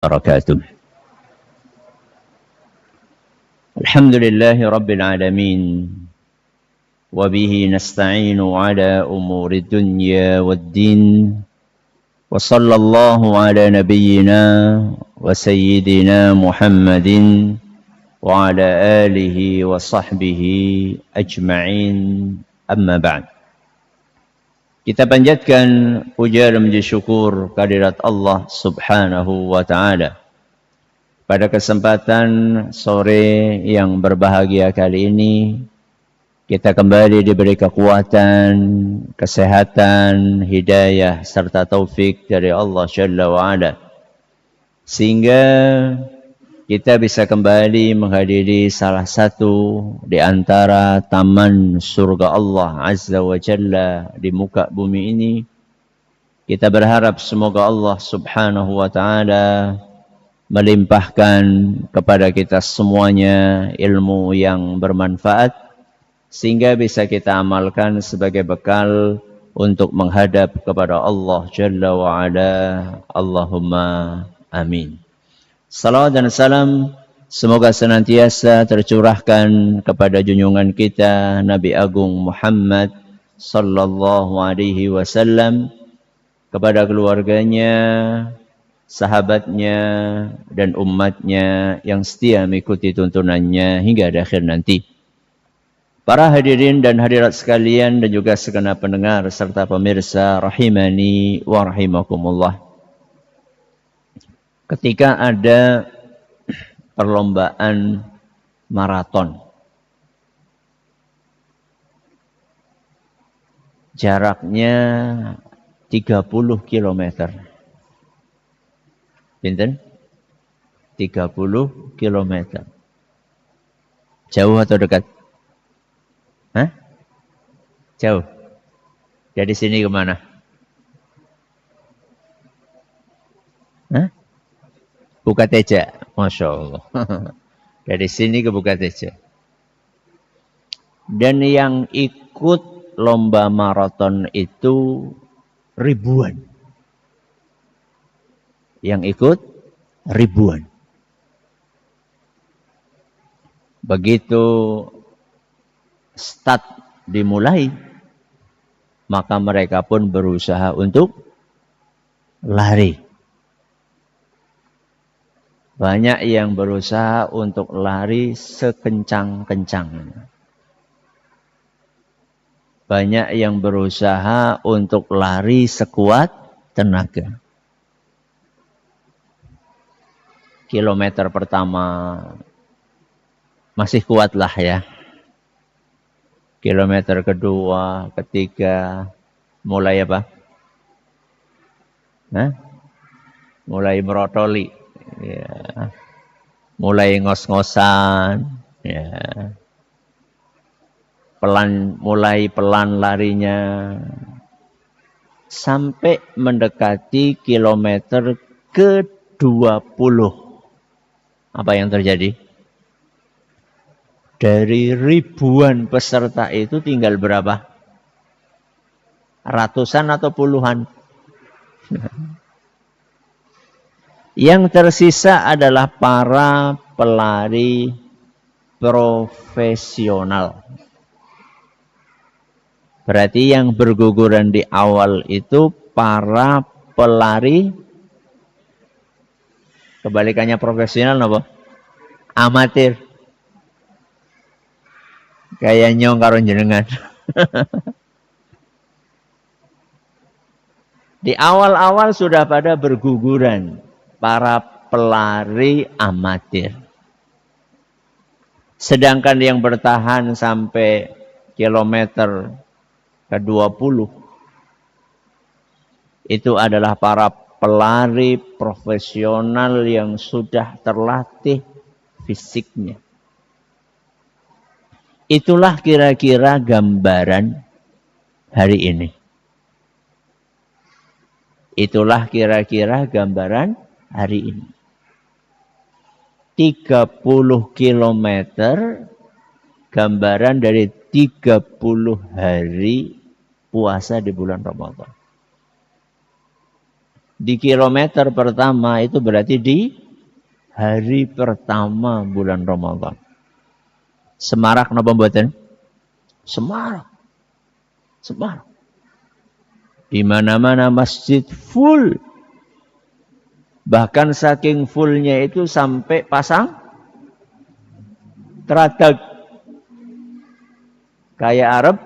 وبركاته. الحمد لله رب العالمين، وبه نستعين على أمور الدنيا والدين، وصلى الله على نبينا وسيدنا محمد وعلى آله وصحبه أجمعين. أما بعد. Kita panjatkan puja dan puji syukur kehadirat Allah Subhanahu wa taala. Pada kesempatan sore yang berbahagia kali ini, kita kembali diberi kekuatan, kesehatan, hidayah serta taufik dari Allah Jalla wa Ala, sehingga kita bisa kembali menghadiri salah satu di antara taman surga Allah Azza wa Jalla di muka bumi ini. Kita berharap semoga Allah Subhanahu wa taala melimpahkan kepada kita semuanya ilmu yang bermanfaat, sehingga bisa kita amalkan sebagai bekal untuk menghadap kepada Allah Jalla wa Ala. Allahumma amin. Salawat dan salam semoga senantiasa tercurahkan kepada junjungan kita Nabi Agung Muhammad sallallahu alaihi wasallam, kepada keluarganya, sahabatnya, dan umatnya yang setia mengikuti tuntunannya hingga akhir nanti. Para hadirin dan hadirat sekalian dan juga segenap pendengar serta pemirsa rahimani wa rahimakumullah. Ketika ada perlombaan maraton, jaraknya 30 km. Pinten? 30 km. Jauh atau dekat? Hah? Jauh. Dari sini kemana? Hah? Bukateja. Masya Allah. Dari sini ke Bukateja. Dan yang ikut lomba maraton itu ribuan. Yang ikut ribuan. Begitu start dimulai, maka mereka pun berusaha untuk lari. Banyak yang berusaha untuk lari sekencang-kencangnya. Banyak yang berusaha untuk lari sekuat tenaga. Kilometer pertama masih kuatlah ya. Kilometer kedua, ketiga, mulai apa? Mulai merotoli. Ya. Mulai ngos-ngosan, ya. Mulai pelan larinya, sampai mendekati kilometer ke-20. Apa yang terjadi? Dari ribuan peserta itu tinggal berapa? Ratusan atau puluhan? Yang tersisa adalah para pelari profesional. Berarti yang berguguran di awal itu para pelari, kebalikannya profesional apa? Amatir. Kayak nyong karo jenengan. Di awal-awal sudah pada berguguran para pelari amatir. Sedangkan yang bertahan sampai kilometer ke-20 itu adalah para pelari profesional yang sudah terlatih fisiknya. Itulah kira-kira gambaran hari ini. Itulah kira-kira gambaran hari ini. 30 km gambaran dari 30 hari puasa di bulan Ramadan. Di kilometer pertama itu berarti di hari pertama bulan Ramadan. Semarak napa mboten? Semarak. Semarak. Di mana-mana masjid full. Bahkan saking fullnya itu sampai pasang teratak. Kayak Arab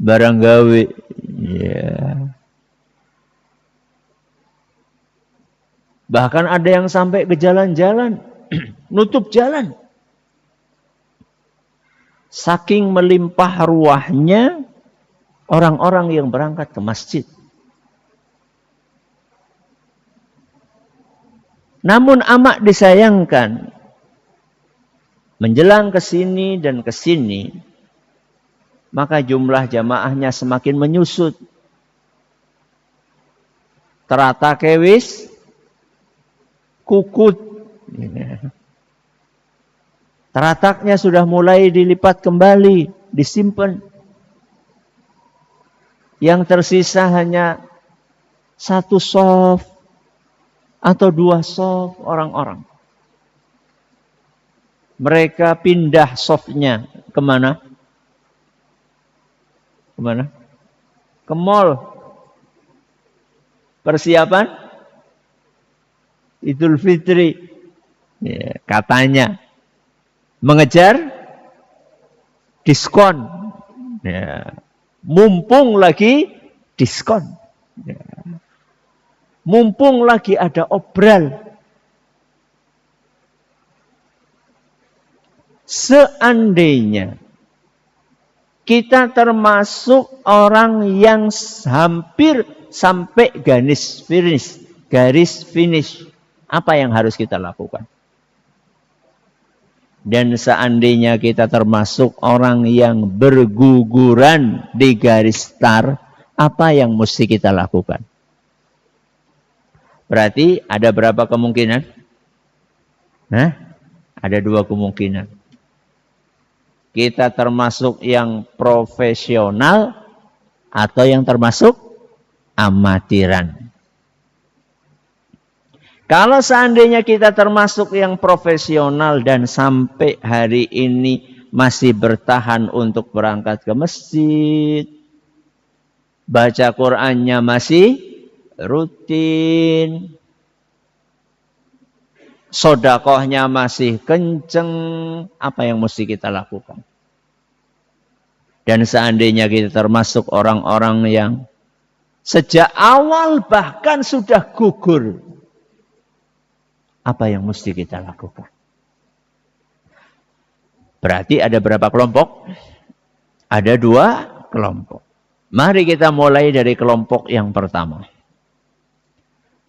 barang gawe. Yeah. Bahkan ada yang sampai ke jalan-jalan, nutup jalan. Saking melimpah ruahnya orang-orang yang berangkat ke masjid. Namun amat disayangkan, menjelang ke sini dan ke sini, maka jumlah jamaahnya semakin menyusut. Terata kewis, kukut. Terataknya sudah mulai dilipat kembali, disimpan. Yang tersisa hanya satu shaf atau dua shaf orang-orang. Mereka pindah shafnya kemana? Kemana? Ke mall. Persiapan Idul Fitri. Ya, katanya. Mengejar diskon. Ya. Mumpung lagi diskon. Ya. Mumpung lagi ada obral. Seandainya kita termasuk orang yang hampir sampai garis finish, apa yang harus kita lakukan? Dan seandainya kita termasuk orang yang berguguran di garis start, apa yang mesti kita lakukan? Berarti ada berapa kemungkinan? Ada dua kemungkinan. Kita termasuk yang profesional atau yang termasuk amatiran. Kalau seandainya kita termasuk yang profesional dan sampai hari ini masih bertahan untuk berangkat ke masjid, baca Qur'annya masih rutin, sodakohnya masih kenceng, apa yang mesti kita lakukan? Dan seandainya kita termasuk orang-orang yang sejak awal bahkan sudah gugur, apa yang mesti kita lakukan? Berarti ada berapa kelompok? Ada dua kelompok. Mari kita mulai dari kelompok yang pertama.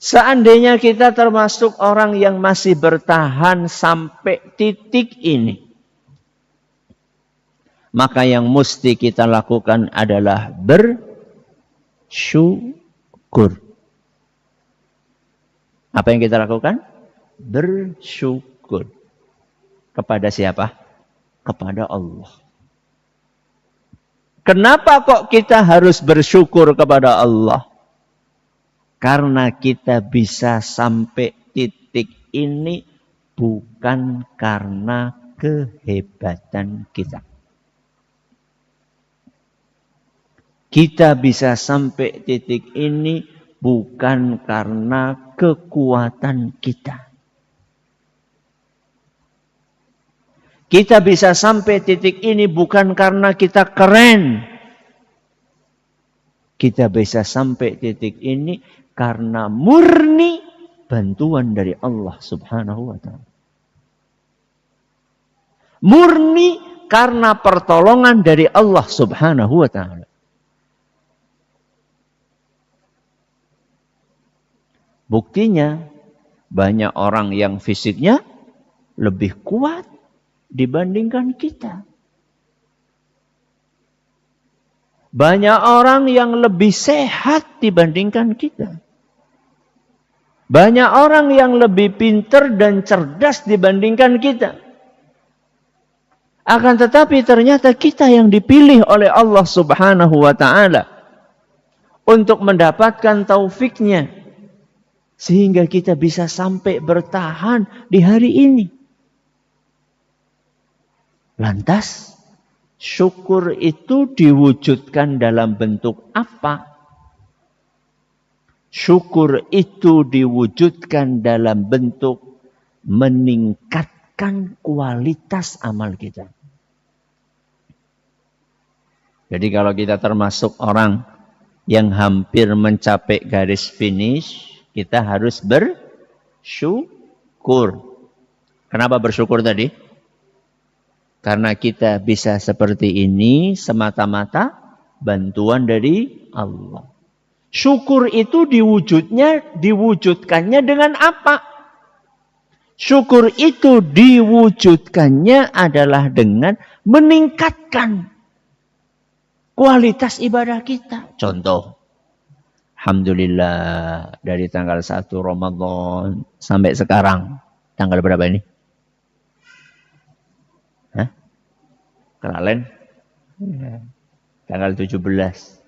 Seandainya kita termasuk orang yang masih bertahan sampai titik ini, maka yang mesti kita lakukan adalah bersyukur. Apa yang kita lakukan? Bersyukur. Kepada siapa? Kepada Allah. Kenapa kok kita harus bersyukur kepada Allah? Karena kita bisa sampai titik ini bukan karena kehebatan kita. Kita bisa sampai titik ini bukan karena kekuatan kita. Kita bisa sampai titik ini bukan karena kita keren. Kita bisa sampai titik ini karena murni bantuan dari Allah Subhanahu wa ta'ala. Murni karena pertolongan dari Allah Subhanahu wa ta'ala. Buktinya banyak orang yang fisiknya lebih kuat dibandingkan kita. Banyak orang yang lebih sehat dibandingkan kita. Banyak orang yang lebih pintar dan cerdas dibandingkan kita. Akan tetapi ternyata kita yang dipilih oleh Allah Subhanahu wa ta'ala untuk mendapatkan taufiknya, sehingga kita bisa sampai bertahan di hari ini. Lantas, syukur itu diwujudkan dalam bentuk apa? Syukur itu diwujudkan dalam bentuk meningkatkan kualitas amal kita. Jadi kalau kita termasuk orang yang hampir mencapai garis finish, kita harus bersyukur. Kenapa bersyukur tadi? Karena kita bisa seperti ini semata-mata bantuan dari Allah. Syukur itu diwujudkannya dengan apa? Syukur itu diwujudkannya adalah dengan meningkatkan kualitas ibadah kita. Contoh, alhamdulillah dari tanggal 1 Ramadan sampai sekarang. Tanggal berapa ini? Hah? Kenalen? Tanggal 17.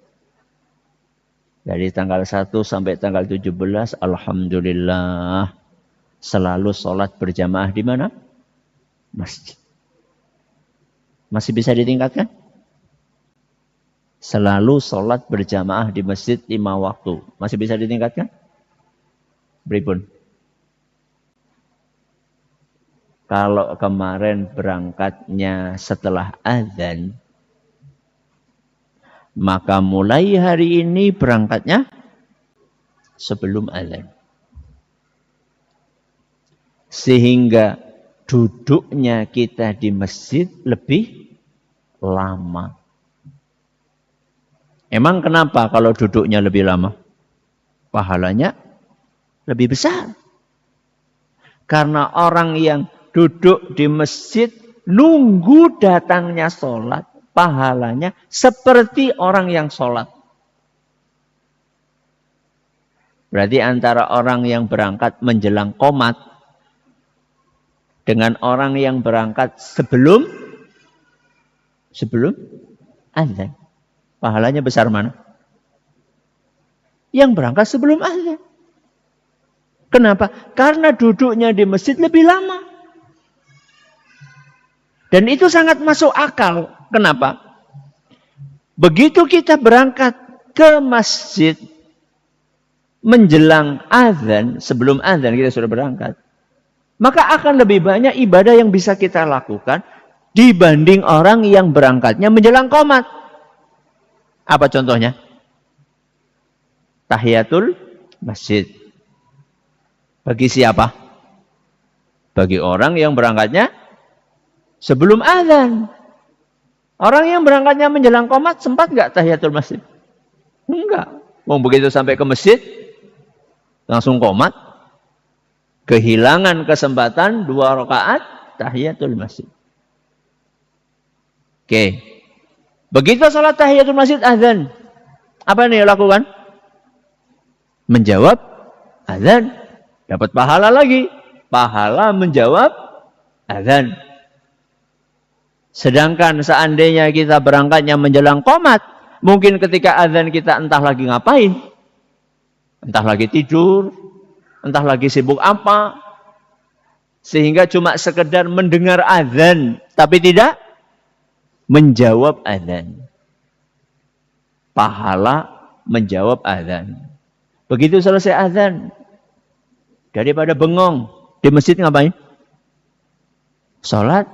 Dari tanggal 1 sampai tanggal 17, alhamdulillah selalu sholat berjamaah di mana? Masjid. Masih bisa ditingkatkan? Selalu sholat berjamaah di masjid 5 waktu. Masih bisa ditingkatkan? Beripun? Kalau kemarin berangkatnya setelah azan, maka mulai hari ini berangkatnya sebelum azan. Sehingga duduknya kita di masjid lebih lama. Emang kenapa kalau duduknya lebih lama? Pahalanya lebih besar. Karena orang yang duduk di masjid nunggu datangnya sholat, pahalanya seperti orang yang sholat. Berarti antara orang yang berangkat menjelang qomat dengan orang yang berangkat sebelum azan, pahalanya besar mana? Yang berangkat sebelum azan. Kenapa? Karena duduknya di masjid lebih lama. Dan itu sangat masuk akal. Kenapa? Begitu kita berangkat ke masjid menjelang azan, sebelum azan kita sudah berangkat, maka akan lebih banyak ibadah yang bisa kita lakukan dibanding orang yang berangkatnya menjelang qomat. Apa contohnya? Tahiyatul masjid. Bagi siapa? Bagi orang yang berangkatnya sebelum azan. Orang yang berangkatnya menjelang qomat sempat nggak tahiyatul masjid? Enggak. Mau begitu sampai ke masjid langsung qomat. Kehilangan kesempatan 2 rakaat tahiyatul masjid. Oke. Begitu salat tahiyatul masjid azan. Apa yang dia lakukan? Menjawab azan. Dapat pahala lagi. Pahala menjawab azan. Sedangkan seandainya kita berangkatnya menjelang qomat, mungkin ketika azan kita entah lagi ngapain. Entah lagi tidur, entah lagi sibuk apa. Sehingga cuma sekedar mendengar azan, tapi tidak menjawab azan. Pahala menjawab azan. Begitu selesai azan, daripada bengong di masjid ngapain? Sholat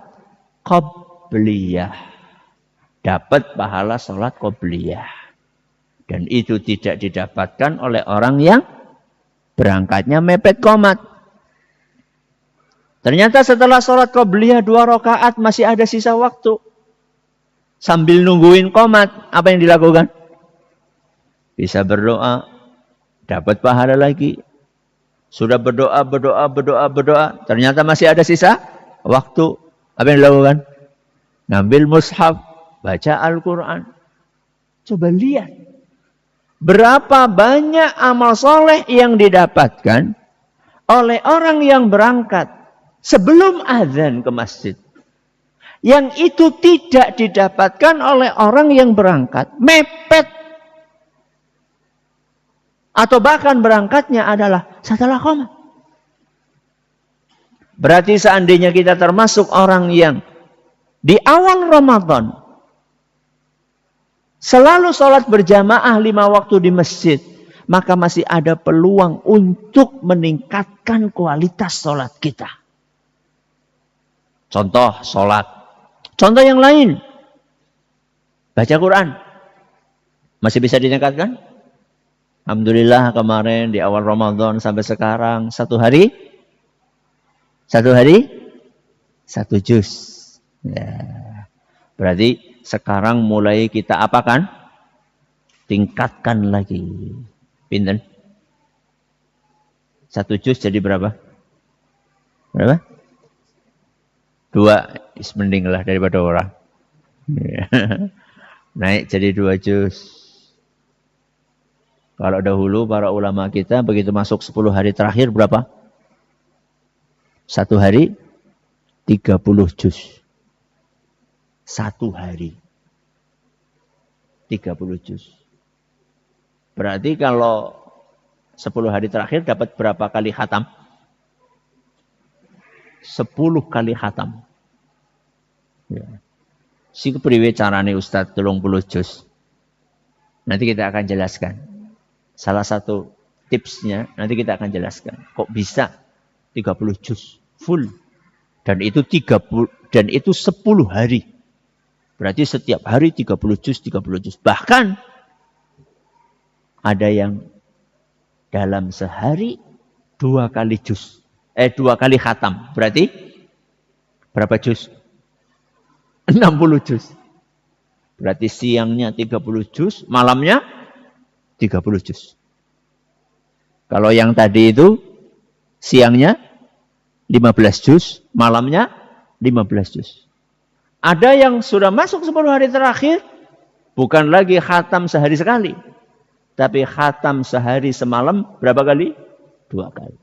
qobliyah. Dapat pahala sholat qobliyah. Dan itu tidak didapatkan oleh orang yang berangkatnya mepet qomat. Ternyata setelah sholat qobliyah 2 rakaat masih ada sisa waktu. Sambil nungguin qomat, apa yang dilakukan? Bisa berdoa, dapat pahala lagi. Sudah berdoa, ternyata masih ada sisa waktu. Apa yang dilakukan? Ngambil mushaf, baca Al-Quran. Coba lihat. Berapa banyak amal soleh yang didapatkan oleh orang yang berangkat sebelum azan ke masjid. Yang itu tidak didapatkan oleh orang yang berangkat mepet. Atau bahkan berangkatnya adalah setelah qomat. Berarti seandainya kita termasuk orang yang di awal Ramadan selalu sholat berjamaah 5 waktu di masjid, maka masih ada peluang untuk meningkatkan kualitas sholat kita. Contoh sholat. Contoh yang lain. Baca Quran. Masih bisa ditingkatkan? Alhamdulillah kemarin di awal Ramadan sampai sekarang 1 hari 1 juz. Ya. Berarti sekarang mulai kita apakan? Tingkatkan lagi. Pinten? 1 juz jadi berapa? Berapa? 2. Mending lah daripada orang. Naik jadi 2 juz. Kalau dahulu para ulama kita begitu masuk 10 hari terakhir berapa? 1 hari 30 juz. 1 hari 30 juz. Berarti kalau 10 hari terakhir dapat berapa kali khatam? 10 kali khatam. Ya. Si kepriwe carane Ustaz 30 juz. Nanti kita akan jelaskan. Salah satu tipsnya nanti kita akan jelaskan. Kok bisa 30 juz full? Dan itu 10 hari. Berarti setiap hari 30 juz. Bahkan ada yang dalam sehari 2 kali juz. 2 kali khatam. Berarti berapa juz? 60 juz. Berarti siangnya 30 juz, malamnya 30 juz. Kalau yang tadi itu siangnya 15 juz, malamnya 15 juz. Ada yang sudah masuk 10 hari terakhir, bukan lagi khatam sehari sekali. Tapi khatam sehari semalam berapa kali? 2 kali.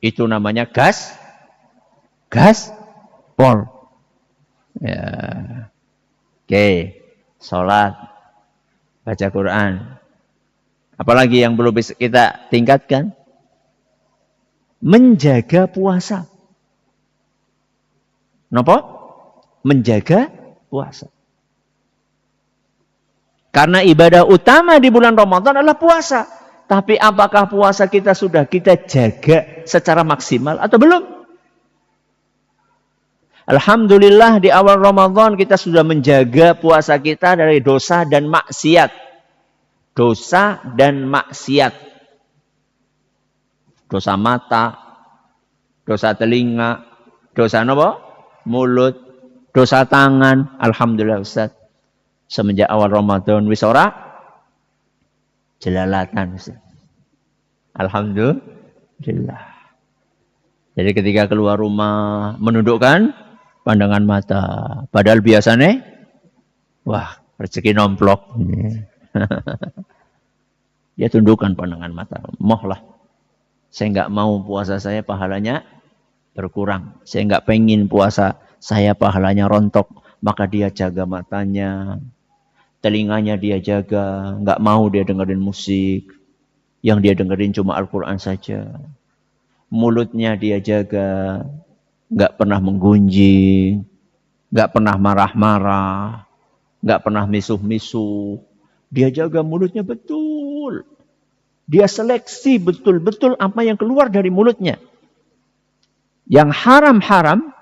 Itu namanya gaspol. Ya. Oke, sholat, baca Quran. Apalagi yang perlu kita tingkatkan? Menjaga puasa. Napa? Menjaga puasa. Karena ibadah utama di bulan Ramadan adalah puasa. Tapi apakah puasa kita sudah kita jaga secara maksimal atau belum? Alhamdulillah di awal Ramadan kita sudah menjaga puasa kita dari dosa dan maksiat. Dosa dan maksiat. Dosa mata, dosa telinga, dosa apa? Mulut, dosa tangan. Alhamdulillah Ustaz. Semenjak awal Ramadan wis ora jelalatan Ustaz. Alhamdulillah. Jadi ketika keluar rumah menundukkan pandangan mata. Padahal biasanya wah, rezeki nomplok. Dia tundukkan pandangan mata. Mohlah. Saya enggak mau puasa saya pahalanya berkurang. Saya enggak pengen puasa saya pahalanya rontok. Maka dia jaga matanya. Telinganya dia jaga. Enggak mau dia dengerin musik. Yang dia dengerin cuma Al-Quran saja. Mulutnya dia jaga. Enggak pernah menggunjing. Enggak pernah marah-marah. Enggak pernah misuh-misuh. Dia jaga mulutnya betul. Dia seleksi betul-betul apa yang keluar dari mulutnya. Yang haram-haram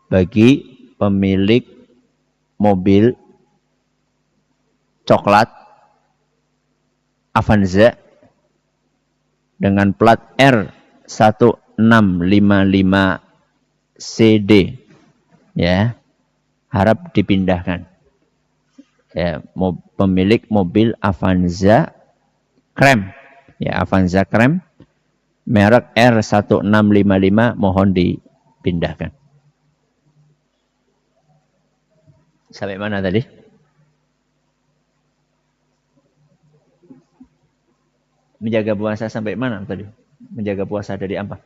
bagi pemilik mobil coklat Avanza dengan plat R1655 CD ya, harap dipindahkan. Ya, pemilik mobil Avanza Krem, ya Avanza Krem, merek R1655 mohon dipindahkan. Sampai mana tadi? Menjaga puasa sampai mana tadi? Menjaga puasa dari apa?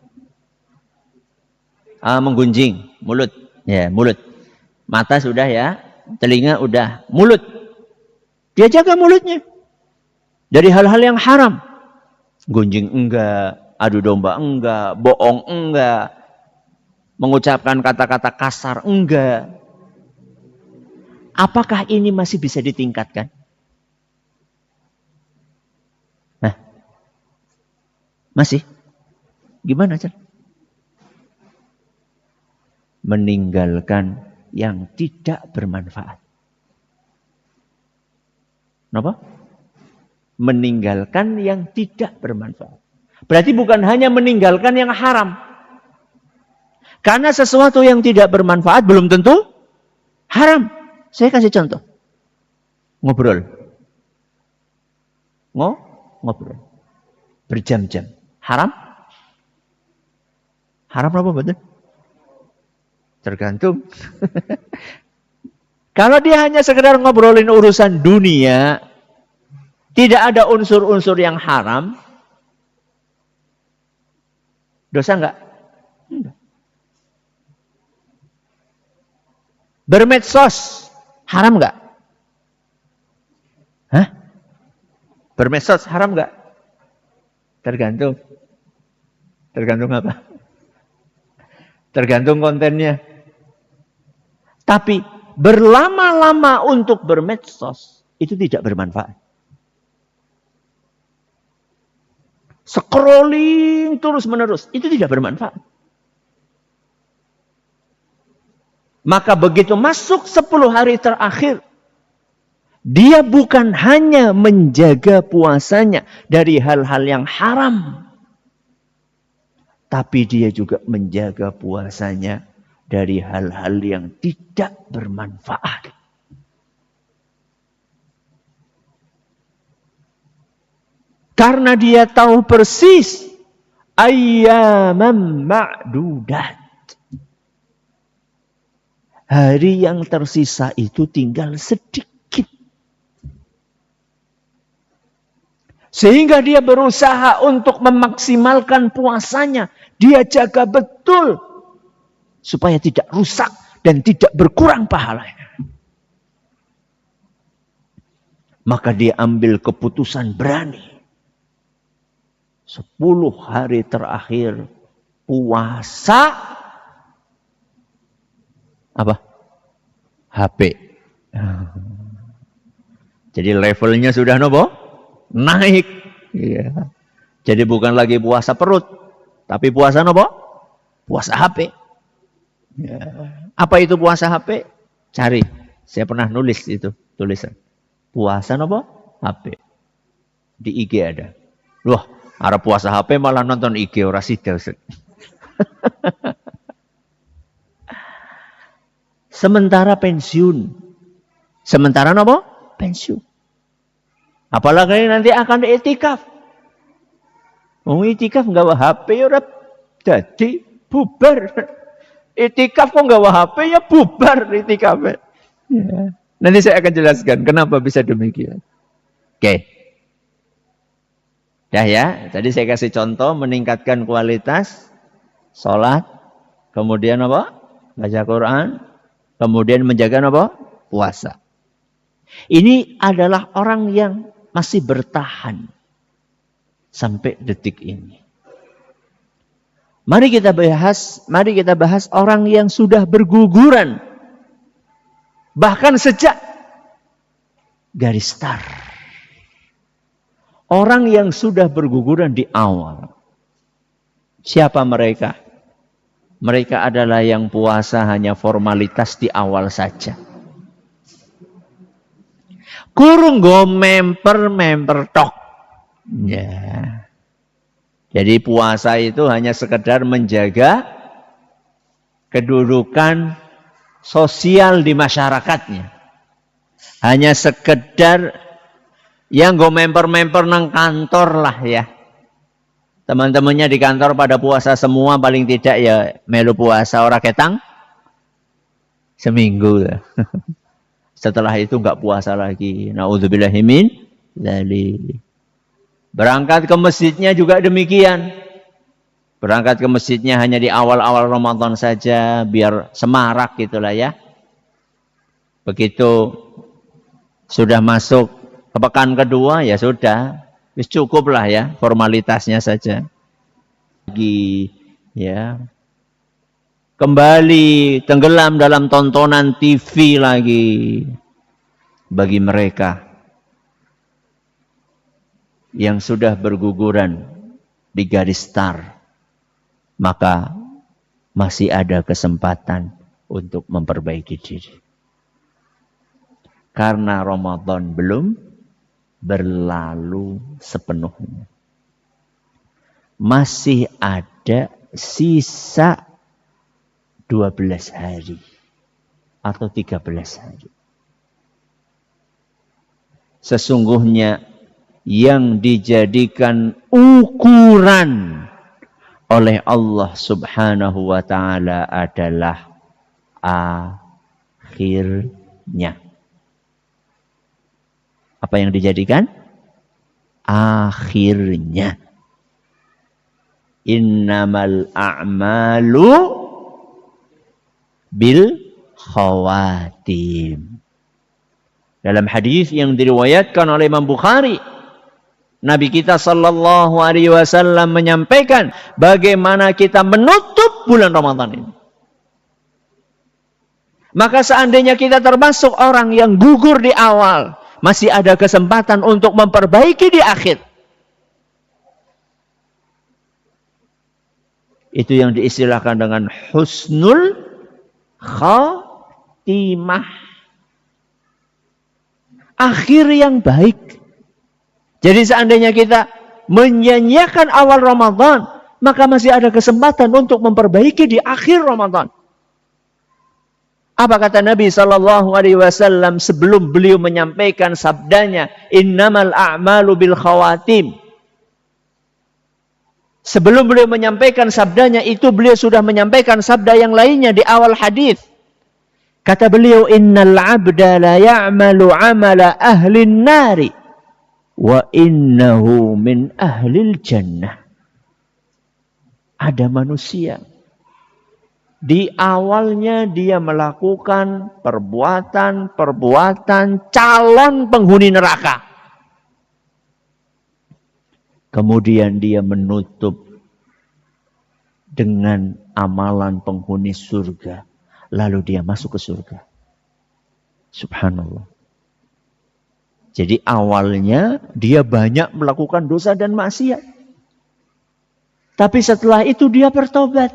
Menggunjing, mulut, ya mulut. Mata sudah ya, telinga udah, mulut. Dia jaga mulutnya dari hal-hal yang haram. Gunjing enggak, adu domba enggak, bohong enggak, mengucapkan kata-kata kasar enggak. Apakah ini masih bisa ditingkatkan? Nah, masih? Gimana, Cak? Meninggalkan yang tidak bermanfaat. Kenapa? Meninggalkan yang tidak bermanfaat. Berarti bukan hanya meninggalkan yang haram. Karena sesuatu yang tidak bermanfaat belum tentu haram. Saya kasih contoh. Ngobrol. Ngobrol. Berjam-jam. Haram? Haram apa betul? Tergantung. Kalau dia hanya sekedar ngobrolin urusan dunia, tidak ada unsur-unsur yang haram, dosa enggak? Enggak. Bermedsos, haram enggak? Hah? Bermedsos haram enggak? Tergantung. Tergantung apa? Tergantung kontennya. Tapi berlama-lama untuk bermedsos itu tidak bermanfaat. Scrolling terus-menerus itu tidak bermanfaat. Maka begitu masuk 10 hari terakhir, dia bukan hanya menjaga puasanya dari hal-hal yang haram, tapi dia juga menjaga puasanya dari hal-hal yang tidak bermanfaat. Karena dia tahu persis ayyamam ma'dudat. Hari yang tersisa itu tinggal sedikit. Sehingga dia berusaha untuk memaksimalkan puasanya. Dia jaga betul supaya tidak rusak dan tidak berkurang pahalanya. Maka dia ambil keputusan berani. 10 hari terakhir puasa apa? HP. Jadi levelnya sudah nopo? Naik. Ya. Jadi bukan lagi puasa perut, tapi puasa nopo? Puasa HP. Ya. Apa itu puasa HP? Cari. Saya pernah nulis itu tulisan. Puasa nopo? HP. Di IG ada. Loh, arep puasa HP malah nonton IG ora sida. Sementara pensiun. Sementara nopo? Pensiun. Apalagi nanti akan itikaf. Mau itikaf nggak HP ya ora dadi bubar. Itikaf kok nggak HP ya bubar itikaf. Ya. Nanti saya akan jelaskan kenapa bisa demikian. Oke. Dah ya, tadi saya kasih contoh meningkatkan kualitas sholat, kemudian apa? Baca Quran, kemudian menjaga apa? Puasa. Ini adalah orang yang masih bertahan sampai detik ini. Mari kita bahas orang yang sudah berguguran. Bahkan sejak garis start. Orang yang sudah berguguran di awal. Siapa mereka? Mereka adalah yang puasa hanya formalitas di awal saja. Kurung go memper tok. Ya. Jadi puasa itu hanya sekedar menjaga kedudukan sosial di masyarakatnya. Hanya sekedar yang go memper nang kantor lah ya. Teman-temannya di kantor pada puasa semua paling tidak ya melu puasa ora ketang seminggu. Setelah itu enggak puasa lagi. Nauzubillahi min dzalik. Berangkat ke masjidnya juga demikian. Berangkat ke masjidnya hanya di awal-awal Ramadan saja biar semarak gitulah ya. Begitu sudah masuk Pekan kedua ya sudah, cukuplah ya formalitasnya saja. Lagi ya kembali tenggelam dalam tontonan TV lagi. Bagi mereka yang sudah berguguran di garis start, maka masih ada kesempatan untuk memperbaiki diri. Karena Ramadan belum berlalu sepenuhnya. Masih ada sisa 12 hari atau 13 hari. Sesungguhnya yang dijadikan ukuran oleh Allah Subhanahu wa ta'ala adalah akhirnya. Apa yang dijadikan? Akhirnya. Innamal a'malu bil khawatim. Dalam hadis yang diriwayatkan oleh Imam Bukhari, Nabi kita sallallahu alaihi wasallam menyampaikan bagaimana kita menutup bulan Ramadan ini. Maka seandainya kita termasuk orang yang gugur di awal, masih ada kesempatan untuk memperbaiki di akhir. Itu yang diistilahkan dengan husnul khatimah. Akhir yang baik. Jadi seandainya kita menyanyiakan awal Ramadan, maka masih ada kesempatan untuk memperbaiki di akhir Ramadan. Apa kata Nabi SAW sebelum beliau menyampaikan sabdanya, innamal a'malu bil khawatim. Sebelum beliau menyampaikan sabdanya itu, beliau sudah menyampaikan sabda yang lainnya di awal hadis. Kata beliau, innal abda la ya'malu amala ahlin nari wa innahu min ahlil jannah. Ada manusia. Di awalnya dia melakukan perbuatan calon penghuni neraka. Kemudian dia menutup dengan amalan penghuni surga. Lalu dia masuk ke surga. Subhanallah. Jadi awalnya dia banyak melakukan dosa dan maksiat. Tapi setelah itu dia bertobat.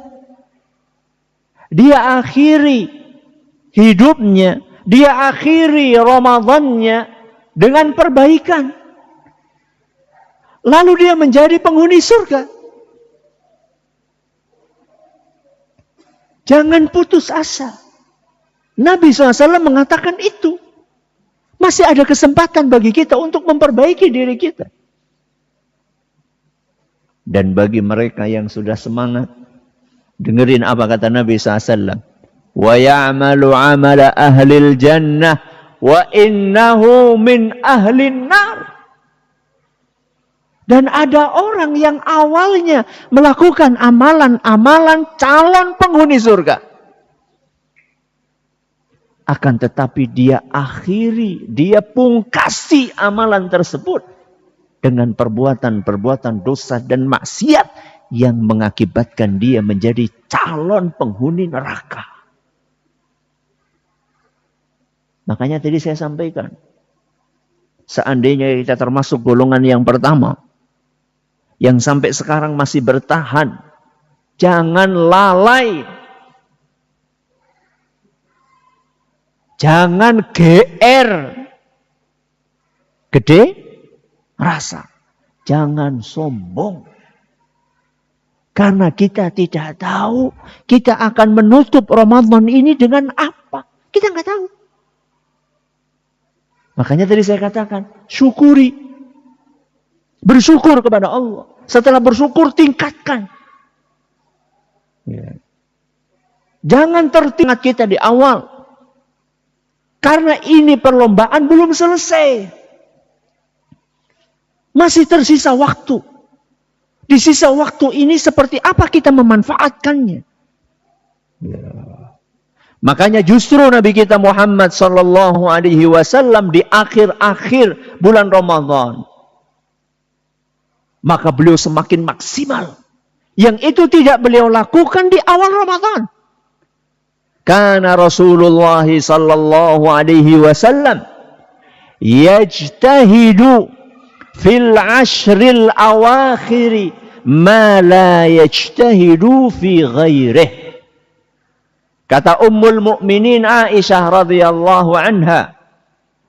Dia akhiri hidupnya, dia akhiri Ramadannya dengan perbaikan. Lalu dia menjadi penghuni surga. Jangan putus asa. Nabi SAW mengatakan itu. Masih ada kesempatan bagi kita untuk memperbaiki diri kita. Dan bagi mereka yang sudah semangat, dengerin apa kata Nabi SAW. Wa ya'malu amala ahlil jannah wa innahu min ahlin nar. Dan ada orang yang awalnya melakukan amalan-amalan calon penghuni surga. Akan tetapi dia akhiri, dia pungkasi amalan tersebut dengan perbuatan-perbuatan dosa dan maksiat yang mengakibatkan dia menjadi calon penghuni neraka. Makanya tadi saya sampaikan, seandainya kita termasuk golongan yang pertama, yang sampai sekarang masih bertahan, jangan lalai. Jangan GR. Gede rasa. Jangan sombong. Karena kita tidak tahu kita akan menutup Ramadan ini dengan apa. Kita nggak tahu. Makanya tadi saya katakan, syukuri. Bersyukur kepada Allah. Setelah bersyukur, tingkatkan. Ya. Jangan tertingkat kita di awal. Karena ini perlombaan belum selesai. Masih tersisa waktu. Di sisa waktu ini seperti apa kita memanfaatkannya. Ya. Makanya justru Nabi kita Muhammad SAW di akhir-akhir bulan Ramadan. Maka beliau semakin maksimal. Yang itu tidak beliau lakukan di awal Ramadan. Karena Rasulullah sallallahu alaihi wasallam yajtahidu fil ashril awakhiri ma la yajtahidu fi ghairih. Kata Ummul Mukminin Aisyah radhiyallahu anha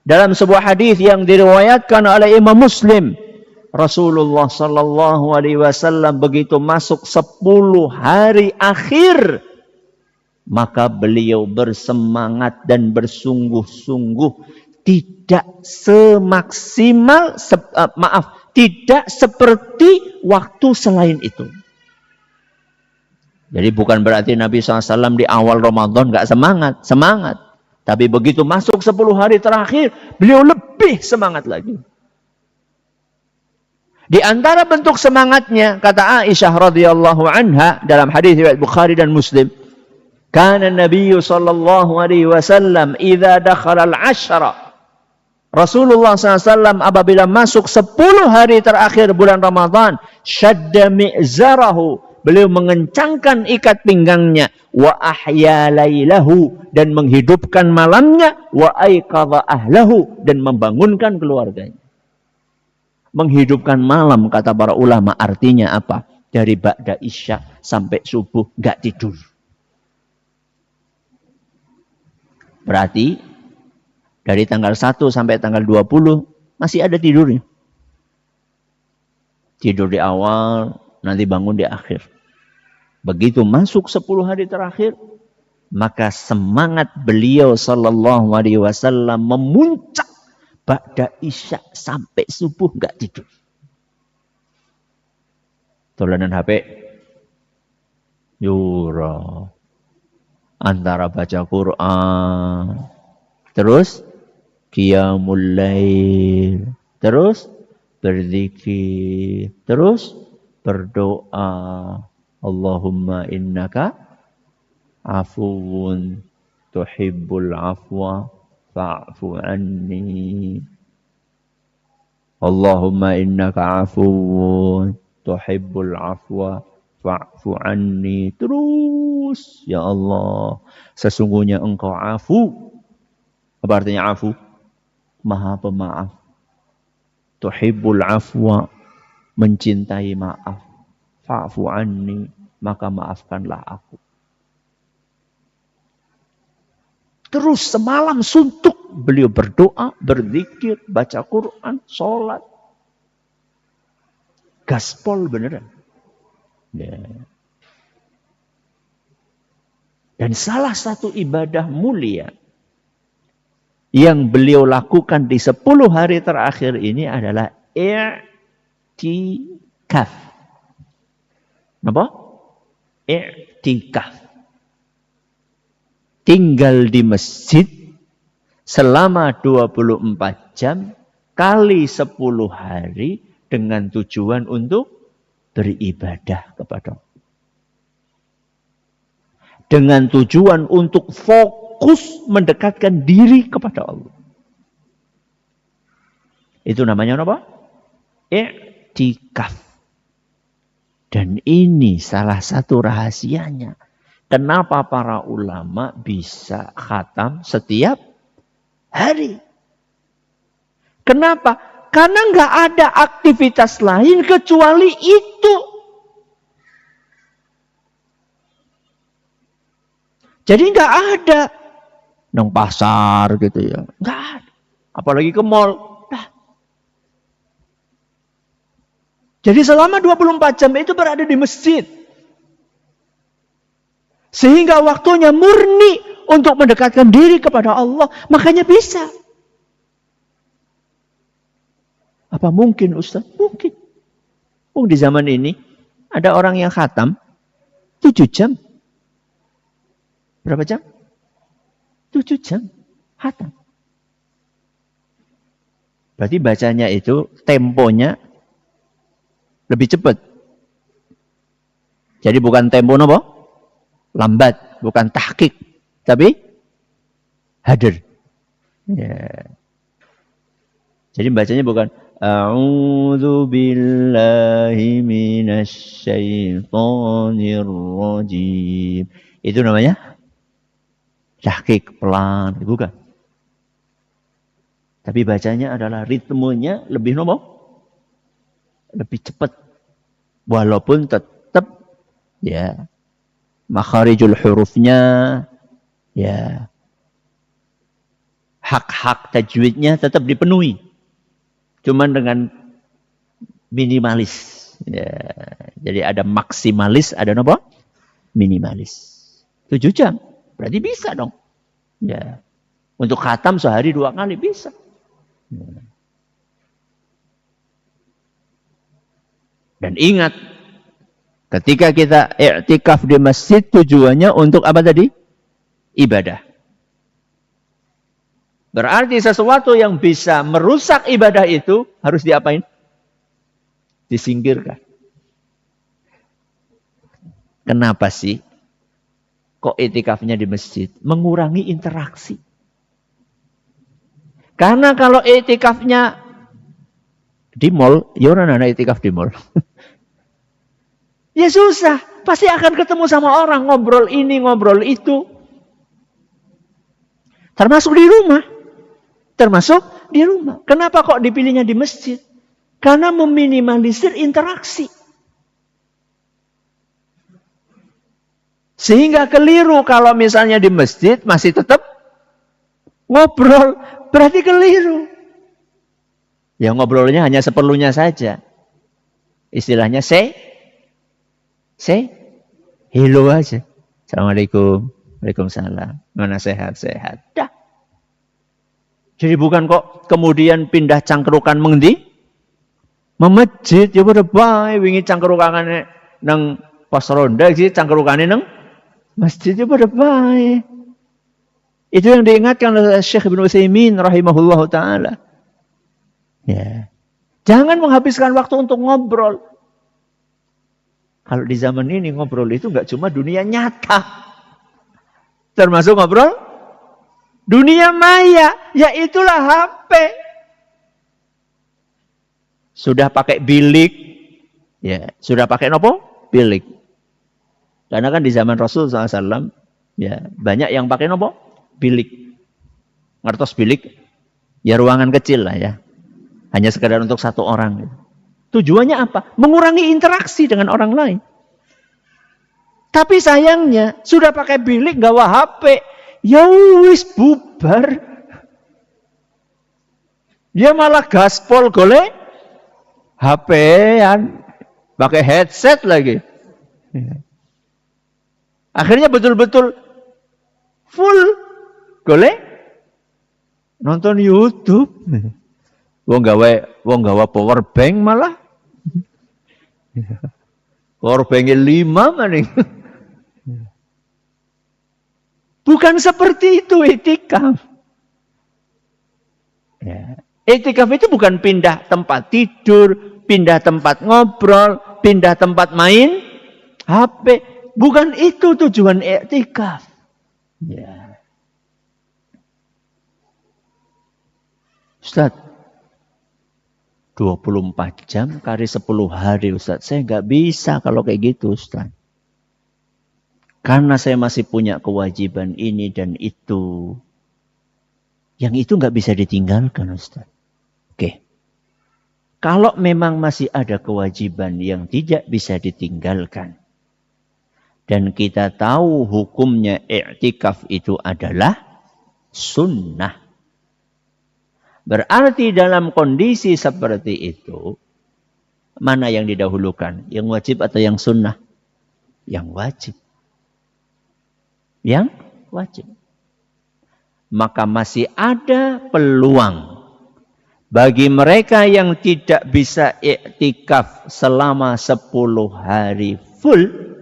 dalam sebuah hadis yang diriwayatkan oleh Imam Muslim, Rasulullah sallallahu alaihi wasallam begitu masuk 10 hari akhir, maka beliau bersemangat dan bersungguh-sungguh, tidak semaksimal, tidak seperti waktu selain itu. Jadi bukan berarti Nabi SAW di awal Ramadan nggak semangat. Tapi begitu masuk 10 hari terakhir, beliau lebih semangat lagi. Di antara bentuk semangatnya, kata Aisyah radhiyallahu anha dalam hadis riwayat Bukhari dan Muslim, kana Nabi sallallahu alaihi wasallam idza dakhala al-ashra, Rasulullah SAW apabila masuk 10 hari terakhir bulan Ramadan, syadda mi'zarahu, beliau mengencangkan ikat pinggangnya, wa ahya lailahu, dan menghidupkan malamnya, wa aiqadha ahlahu, dan membangunkan keluarganya. Menghidupkan malam, kata para ulama, artinya apa? Dari ba'da isya sampai subuh nggak tidur. Berarti dari tanggal 1 sampai tanggal 20 masih ada tidurnya. Tidur di awal, nanti bangun di akhir. Begitu masuk 10 hari terakhir, maka semangat beliau sallallahu alaihi wasallam memuncak ba'da isya sampai subuh nggak tidur. Tolanan HP yura antara baca Quran, terus qiyamul lail, terus berzikir, terus berdoa, Allahumma innaka afuwun tuhibbul afwa fa'fu anni. Allahumma innaka afuwun tuhibbul afwa fa'fu anni. Terus, ya Allah, sesungguhnya engkau afu. Apa artinya afu? Maha pemaaf. Tuhibbul afwa, mencintai maaf. Fa'fu anni, maka maafkanlah aku. Terus semalam suntuk beliau berdoa, berzikir, baca Quran, sholat. Gaspol beneran. Ya. Dan salah satu ibadah mulia yang beliau lakukan di 10 hari terakhir ini adalah i'tikaf. Apa? I'tikaf. Tinggal di masjid selama 24 jam kali 10 hari dengan tujuan untuk beribadah kepada Allah. Dengan tujuan untuk fokus mendekatkan diri kepada Allah. Itu namanya apa? I'tikaf. Dan ini salah satu rahasianya. Kenapa para ulama bisa khatam setiap hari? Kenapa? Karena nggak ada aktivitas lain kecuali itu. Jadi nggak ada nang pasar gitu ya, nggak ada. Apalagi ke mall. Nah. Jadi selama 24 jam itu berada di masjid. Sehingga waktunya murni untuk mendekatkan diri kepada Allah. Makanya bisa. Apa mungkin Ustaz? Mungkin. Di zaman ini ada orang yang khatam 7 jam. Berapa jam? 7 jam. Khatam. Berarti bacanya itu temponya lebih cepat. Jadi bukan tempo apa? Lambat, bukan tahqiq, tapi hadir. Ya. Jadi bacanya bukan A'udzu billahi minasyaitonir rajim. Itu namanya tahqiq pelan, bukan. Tapi bacanya adalah ritmenya lebih lebih cepat. Walaupun tetap ya makharijul hurufnya ya hak-hak tajwidnya tetap dipenuhi. Cuman dengan minimalis. Ya, jadi ada maksimalis, ada apa? Minimalis. 7 jam. Berarti bisa dong. Ya. Untuk khatam sehari 2 kali bisa. Ya. Dan ingat, ketika kita i'tikaf di masjid tujuannya untuk apa tadi? Ibadah. Berarti sesuatu yang bisa merusak ibadah itu harus diapain? Disingkirkan. Kenapa sih? Kok itikafnya di masjid? Mengurangi interaksi. Karena kalau itikafnya di mall, ya orang anak itikaf di mall. Ya susah. Pasti akan ketemu sama orang. Ngobrol ini, ngobrol itu. Termasuk di rumah. Kenapa kok dipilihnya di masjid? Karena meminimalisir interaksi. Sehingga keliru kalau misalnya di masjid masih tetap ngobrol. Berarti keliru. Ya ngobrolnya hanya seperlunya saja. Istilahnya say hello aja. Assalamualaikum. Waalaikumsalam. Mana sehat-sehat. Dah. Jadi bukan kok kemudian pindah cangkrukan mengendi? Memejit ya pada bae wingi cangkrukane nang pos ronda iki cangkrukane nang masjid ya pada bae. Itu yang diingatkan oleh Syekh Ibnu Utsaimin rahimahullahu taala. Ya. Jangan menghabiskan waktu untuk ngobrol. Kalau di zaman ini ngobrol itu enggak cuma dunia nyata. Termasuk ngobrol dunia maya, yaitulah HP. Sudah pakai bilik, ya, sudah pakai nopo? Bilik. Karena kan di zaman Rasul SAW, ya, banyak yang pakai nopo? Bilik. Ngertos bilik? Ya ruangan kecil lah ya. Hanya sekedar untuk 1 orang. Tujuannya apa? Mengurangi interaksi dengan orang lain. Tapi sayangnya, sudah pakai bilik, gawa HP. Ya wis bubar. Dia malah gaspol golek HP-an. Pakai headset lagi. Akhirnya betul-betul full golek nonton YouTube. Wong gawe power bank malah. Power bank-nya 5 maning. Bukan seperti itu itikaf. Ya. Itikaf itu bukan pindah tempat tidur, pindah tempat ngobrol, pindah tempat main HP. Bukan itu tujuan itikaf. Ya. Ustaz, 24 jam kali 10 hari Ustaz. Saya nggak bisa kalau kayak gitu Ustaz. Karena saya masih punya kewajiban ini dan itu. Yang itu nggak bisa ditinggalkan Ustaz. Oke. Kalau memang masih ada kewajiban yang tidak bisa ditinggalkan. Dan kita tahu hukumnya i'tikaf itu adalah sunnah. Berarti dalam kondisi seperti itu. Mana yang didahulukan? Yang wajib atau yang sunnah? Yang wajib. Yang wajib. Maka masih ada peluang bagi mereka yang tidak bisa i'tikaf selama 10 hari full,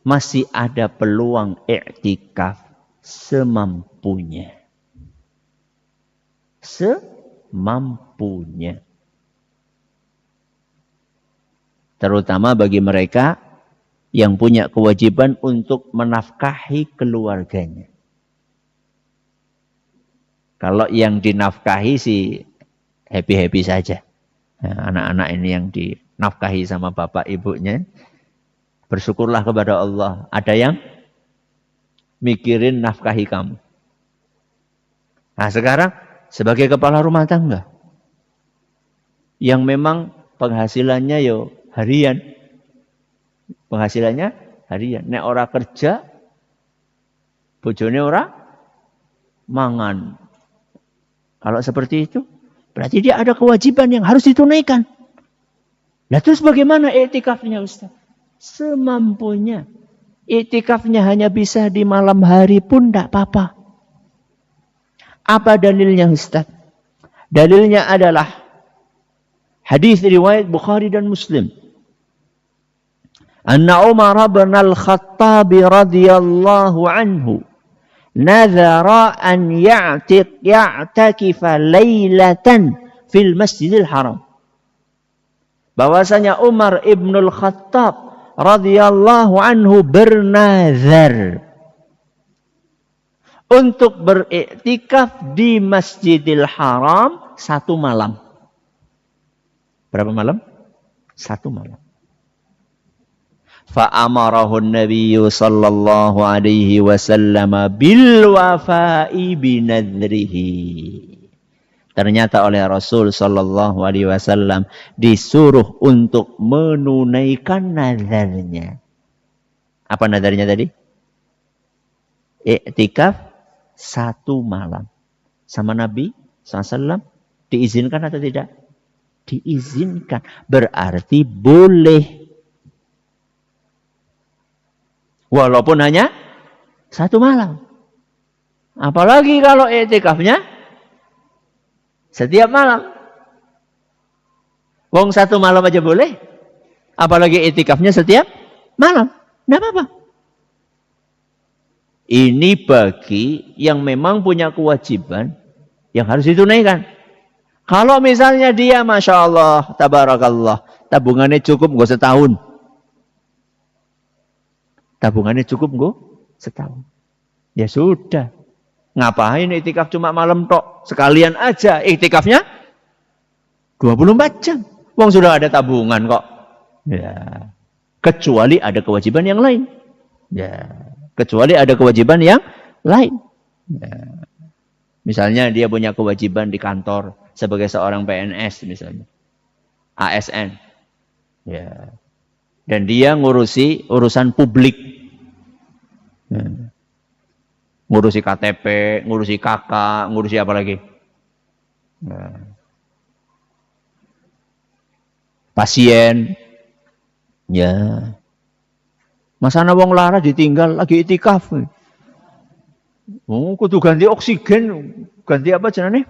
masih ada peluang i'tikaf semampunya. Semampunya. Terutama bagi mereka yang punya kewajiban untuk menafkahi keluarganya. Kalau yang dinafkahi sih happy-happy saja. Nah, anak-anak ini yang dinafkahi sama bapak ibunya, bersyukurlah kepada Allah. Ada yang mikirin nafkahi kamu. Nah sekarang sebagai kepala rumah tangga yang memang penghasilannya yo harian. Penghasilannya harian. Nek ora kerja, bojone ora mangan. Kalau seperti itu, berarti dia ada kewajiban yang harus ditunaikan. Nah terus bagaimana iktikafnya Ustaz? Semampunya. Iktikafnya hanya bisa di malam hari pun tidak apa-apa. Apa dalilnya Ustaz? Dalilnya adalah hadis riwayat Bukhari dan Muslim. Anna Umar bin Al-Khattab radhiyallahu anhu nadhara an ya'takifa lailatan fil Masjidil Haram. Bahwasanya Umar ibn Al-Khattab radhiyallahu anhu bernazar untuk beriktikaf di Masjidil Haram 1 malam. Berapa malam? 1 malam. Fa'amarahu an-nabiy sallallahu alaihi wasallam bil wafa'i binadrihi. Ternyata oleh Rasul sallallahu alaihi wasallam disuruh untuk menunaikan nazarnya. Apa nazarnya tadi? Iktikaf 1 malam. Sama Nabi SAW diizinkan atau tidak? Diizinkan. Berarti boleh. Walaupun hanya 1 malam. Apalagi kalau iktikafnya setiap malam. Wong 1 malam aja boleh. Apalagi iktikafnya setiap malam. Tidak apa-apa. Ini bagi yang memang punya kewajiban yang harus ditunaikan. Kalau misalnya dia Masya Allah, Tabarakallah, tabungannya cukup nggak setahun. Tabungannya cukup nggak setahun. Ya sudah. Ngapain iktikaf cuma malam tok? Sekalian aja iktikafnya 24 jam. Wong sudah ada tabungan kok. Ya. Kecuali ada kewajiban yang lain. Ya. Kecuali ada kewajiban yang lain. Ya. Misalnya dia punya kewajiban di kantor sebagai seorang PNS misalnya. ASN. Ya. Dan dia ngurusi urusan publik. Ya. Ngurusi KTP, ngurusi KK, ngurusi apa lagi? Ya. Pasien. Ya. Masa ana wong lara ditinggal lagi itikaf. Oh, kudu ganti oksigen, ganti apa jenenge?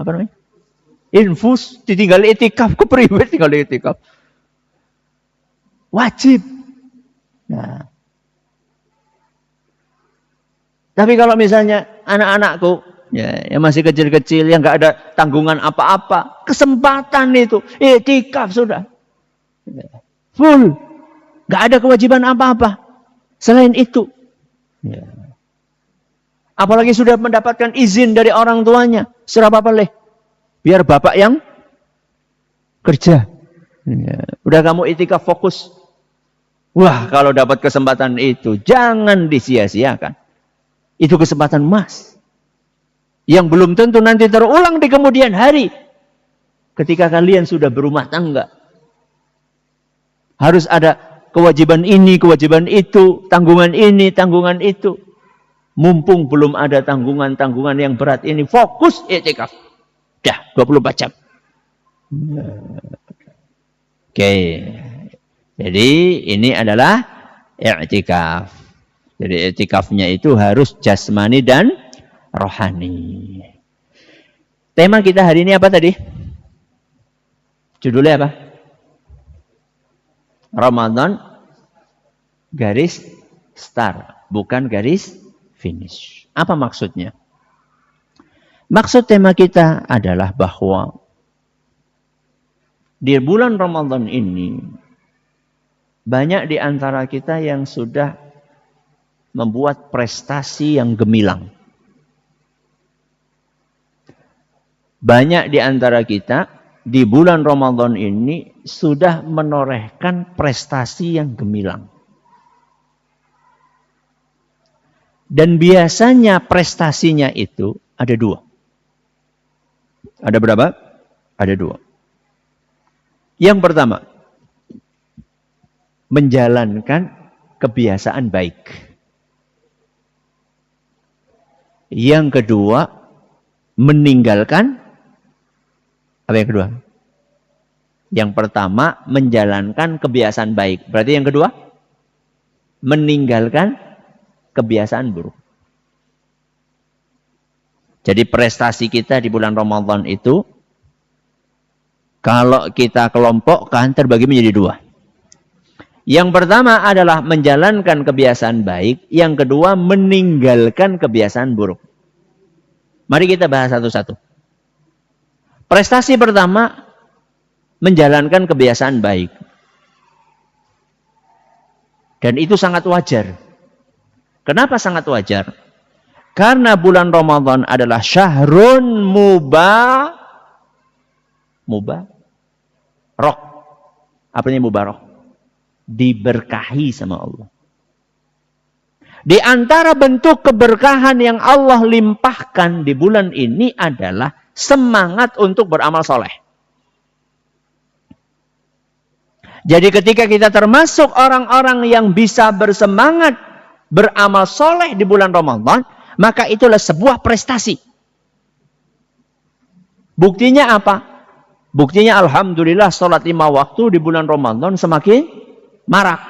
Apa namanya? Infus ditinggal itikaf, kepriwe tinggal itikaf. Wajib. Nah. Tapi kalau misalnya anak-anakku ya, yang masih kecil-kecil yang enggak ada tanggungan apa-apa, kesempatan itu itikaf sudah. Full. Enggak ada kewajiban apa-apa selain itu. Ya. Apalagi sudah mendapatkan izin dari orang tuanya. Sudah apa boleh. Biar bapak yang kerja. Ya. Udah kamu itikaf fokus. Wah, kalau dapat kesempatan itu jangan disia-siakan. Itu kesempatan emas. Yang belum tentu nanti terulang di kemudian hari. Ketika kalian sudah berumah tangga. Harus ada kewajiban ini, kewajiban itu, tanggungan ini, tanggungan itu. Mumpung belum ada tanggungan-tanggungan yang berat ini, fokus i'tikaf. Dah, 24 jam. Oke. Jadi ini adalah i'tikaf. Jadi i'tikafnya itu harus jasmani dan rohani. Tema kita hari ini apa tadi? Judulnya apa? Ramadan garis start, bukan garis finish. Apa maksudnya? Maksud tema kita adalah bahwa di bulan Ramadan ini banyak di antara kita yang sudah membuat prestasi yang gemilang. Banyak di antara kita di bulan Ramadan ini sudah menorehkan prestasi yang gemilang. Dan biasanya prestasinya itu ada dua. Ada berapa? Ada dua. Yang pertama, menjalankan kebiasaan baik. Yang kedua, meninggalkan apa yang kedua? Yang pertama, menjalankan kebiasaan baik. Berarti yang kedua, meninggalkan kebiasaan buruk. Jadi prestasi kita di bulan Ramadan itu, kalau kita kelompokkan terbagi menjadi dua. Yang pertama adalah menjalankan kebiasaan baik. Yang kedua, meninggalkan kebiasaan buruk. Mari kita bahas satu-satu. Prestasi pertama, menjalankan kebiasaan baik. Dan itu sangat wajar. Kenapa sangat wajar? Karena bulan Ramadan adalah syahrun mubarak. Apa ini mubarak? Diberkahi sama Allah. Di antara bentuk keberkahan yang Allah limpahkan di bulan ini adalah semangat untuk beramal soleh. Jadi ketika kita termasuk orang-orang yang bisa bersemangat beramal soleh di bulan Ramadan, maka itulah sebuah prestasi. Buktinya apa? Buktinya alhamdulillah sholat 5 waktu di bulan Ramadan semakin marak.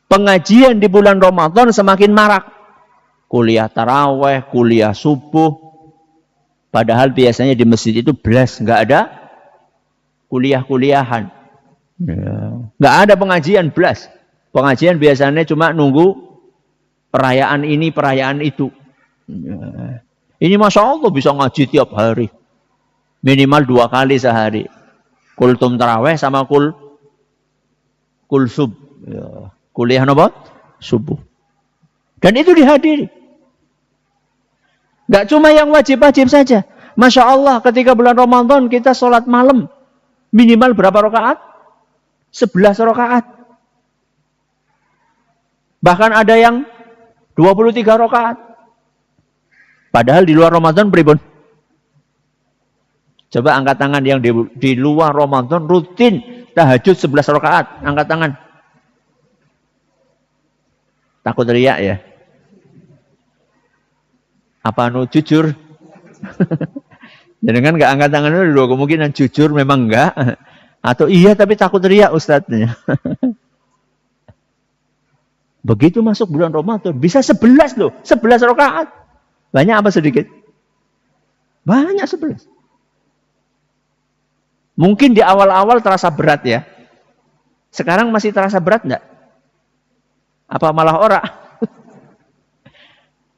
Pengajian di bulan Ramadan semakin marak. Kuliah taraweh, kuliah subuh. Padahal biasanya di masjid itu belas, nggak ada kuliah-kuliahan. Nggak ada pengajian belas. Pengajian biasanya cuma nunggu perayaan ini, perayaan itu. Ini Masya Allah bisa ngaji tiap hari. Minimal 2 kali sehari. Kultum taraweh sama kul sub. Kuliah apa? Subuh. Dan itu dihadiri. Nggak cuma yang wajib-wajib saja. Masya Allah ketika bulan Ramadan kita sholat malam. Minimal berapa rakaat? 11 rakaat. Bahkan ada yang 23 rakaat. Padahal di luar Ramadan pribun. Coba angkat tangan yang di luar Ramadan rutin tahajud 11 rakaat. Angkat tangan. Takut riak ya? Apa jujur? Jangan nggak angkat tangan itu dua kemungkinan. Jujur memang enggak. Atau iya tapi takut riak ustadznya. Begitu masuk bulan Ramadan. Bisa 11 loh. 11 rakaat. Banyak apa sedikit? Banyak 11. Mungkin di awal-awal terasa berat ya. Sekarang masih terasa berat enggak? Apa malah ora?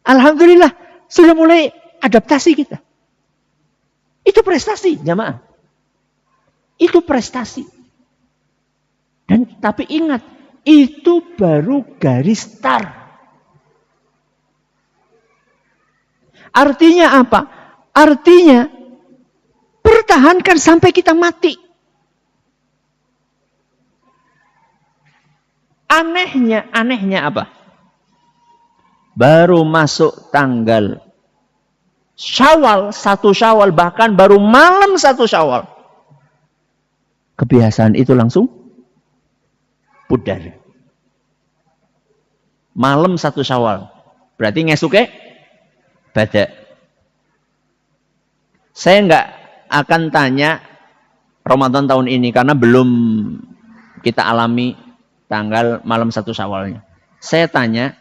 Alhamdulillah. Sudah mulai adaptasi kita. Itu prestasi jamaah. Itu prestasi. Dan tapi ingat. Itu baru garis start. Artinya apa? Artinya pertahankan sampai kita mati. Anehnya apa? Baru masuk tanggal Syawal, 1 Syawal, bahkan baru malam 1 Syawal. Kebiasaan itu langsung pudar. Malam 1 Syawal. Berarti ngesuke badak. Saya nggak akan tanya Ramadan tahun ini karena belum kita alami tanggal malam 1 Syawalnya. Saya tanya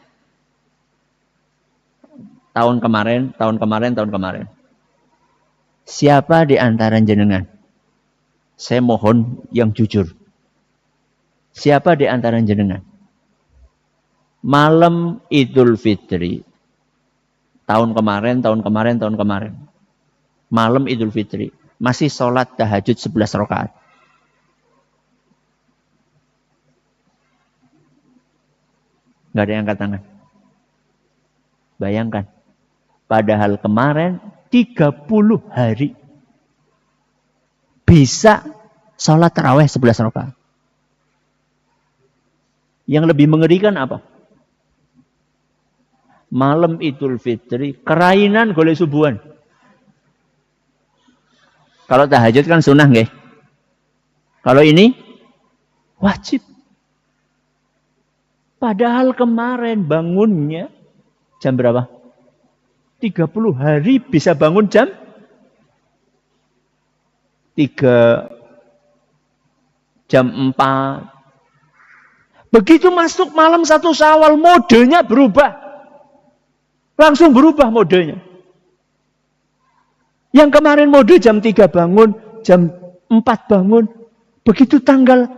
tahun kemarin. Siapa di antara jenengan? Saya mohon yang jujur. Siapa di antara jenengan? Malam Idul Fitri. Tahun kemarin. Malam Idul Fitri. Masih sholat tahajud 11 rakaat. Nggak ada yang angkat tangan. Bayangkan. Padahal kemarin 30 hari. Bisa sholat tarawih 11 rakaat. Yang lebih mengerikan apa? Malam Idul Fitri, kerainan golek subuhan. Kalau tahajud kan sunnah nggih. Kalau ini wajib. Padahal kemarin bangunnya jam berapa? 30 hari bisa bangun jam 3, jam 4. Begitu masuk malam 1 Syawal, modenya berubah. Langsung berubah modenya. Yang kemarin mode jam 3 bangun, jam 4 bangun. Begitu tanggal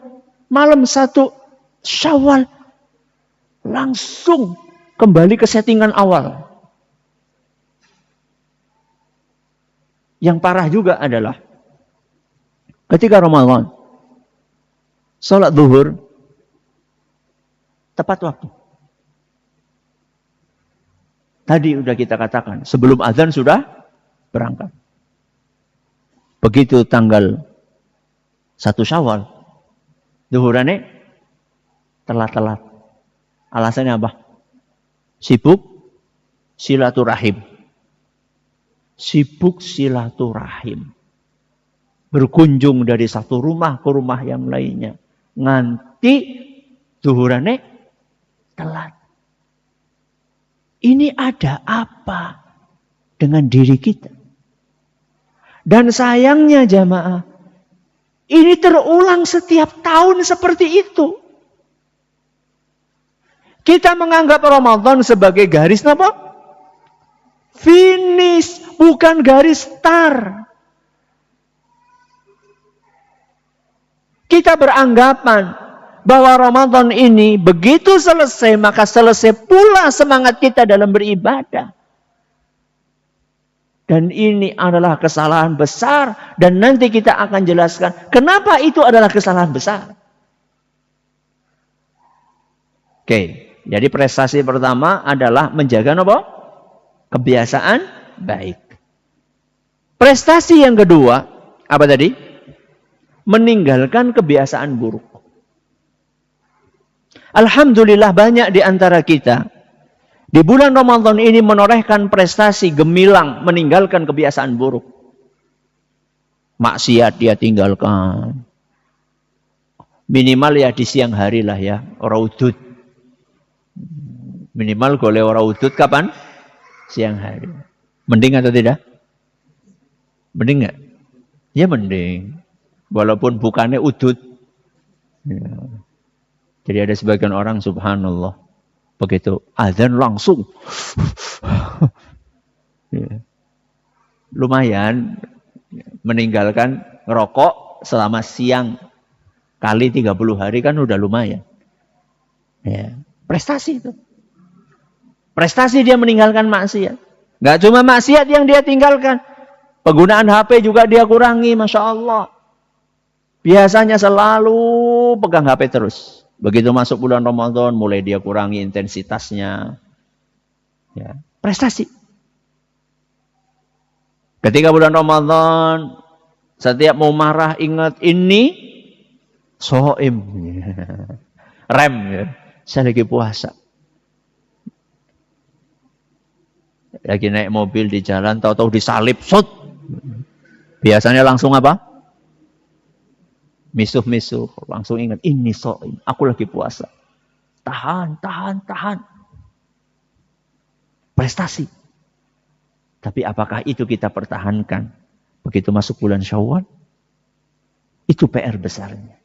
malam 1 Syawal, langsung kembali ke settingan awal. Yang parah juga adalah ketika Ramadan, sholat zuhur tepat waktu. Tadi sudah kita katakan, sebelum azan sudah berangkat. Begitu tanggal 1 Syawal, zuhurannya telat-telat. Alasannya apa? Sibuk silaturahim. Sibuk silaturahim. Berkunjung dari satu rumah ke rumah yang lainnya. Nganti zuhurannya telat. Ini ada apa dengan diri kita? Dan sayangnya jamaah, ini terulang setiap tahun seperti itu. Kita menganggap Ramadan sebagai garis apa? Finish, bukan garis start. Kita beranggapan bahwa Ramadan ini begitu selesai, maka selesai pula semangat kita dalam beribadah. Dan ini adalah kesalahan besar. Dan nanti kita akan jelaskan kenapa itu adalah kesalahan besar. Oke, jadi prestasi pertama adalah menjaga apa? Kebiasaan baik. Prestasi yang kedua, apa tadi? Meninggalkan kebiasaan buruk. Alhamdulillah banyak di antara kita di bulan Ramadan ini menorehkan prestasi gemilang meninggalkan kebiasaan buruk. Maksiat dia tinggalkan. Minimal ya di siang hari lah ya, ora udut. Minimal golek ora udut kapan? Siang hari. Mending atau tidak? Mending enggak? Ya mending. Walaupun bukannya udut. Ya. Jadi ada sebagian orang subhanallah. Begitu azan langsung. Ya. Lumayan meninggalkan ngerokok selama siang. Kali 30 hari kan udah lumayan. Ya. Prestasi itu. Prestasi dia meninggalkan maksiat. Gak cuma maksiat yang dia tinggalkan. Penggunaan HP juga dia kurangi. Masya Allah. Biasanya selalu pegang HP terus. Begitu masuk bulan Ramadan, mulai dia kurangi intensitasnya. Ya, prestasi. Ketika bulan Ramadan, setiap mau marah ingat ini soim. Rem. Ya. Saya lagi puasa. Lagi naik mobil di jalan, tahu-tahu disalip. Sut. Biasanya langsung apa? Misuh-misuh, langsung ingat, ini so'im, aku lagi puasa. Tahan. Prestasi. Tapi apakah itu kita pertahankan? Begitu masuk bulan Syawal? Itu PR besarnya.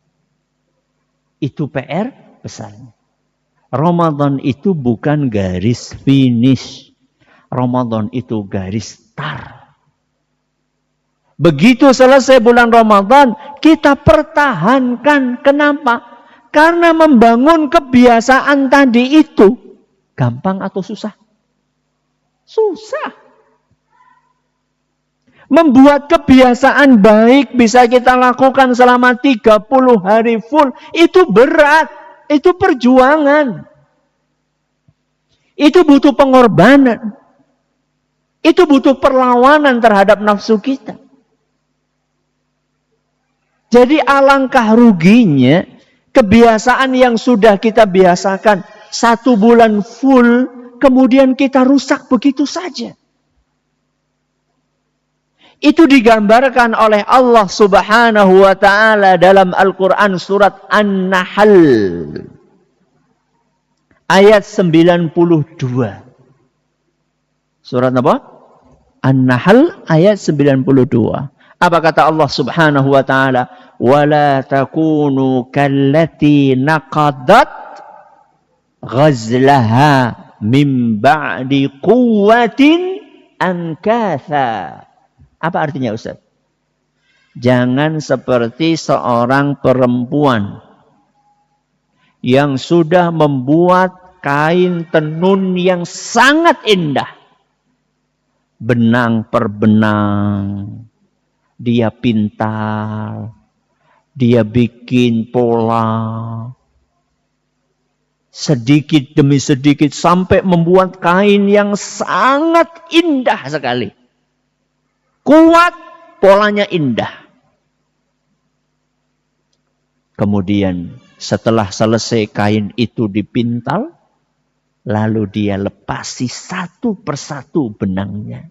Ramadan itu bukan garis finish. Ramadan itu garis start. Begitu selesai bulan Ramadan, kita pertahankan. Kenapa? Karena membangun kebiasaan tadi itu gampang atau susah? Susah. Membuat kebiasaan baik bisa kita lakukan selama 30 hari full. Itu berat. Itu perjuangan. Itu butuh pengorbanan. Itu butuh perlawanan terhadap nafsu kita. Jadi alangkah ruginya kebiasaan yang sudah kita biasakan 1 bulan full, kemudian kita rusak begitu saja. Itu digambarkan oleh Allah Subhanahu wa ta'ala dalam Al-Quran surat An-Nahl. Ayat 92. Surat apa? An-Nahl ayat 92. Apa kata Allah Subhanahu wa ta'ala? وَلَا تَكُونُوا كَالَّتِي نَقَضَتْ غَزْلَهَا مِنْ بَعْدِ قُوَّةٍ أَنْكَاثًا. Apa artinya Ustaz? Jangan seperti seorang perempuan yang sudah membuat kain tenun yang sangat indah. Benang per benang. Dia pintar. Dia bikin pola. Sedikit demi sedikit sampai membuat kain yang sangat indah sekali. Kuat, polanya indah. Kemudian setelah selesai kain itu dipintal, lalu dia lepasi satu persatu benangnya.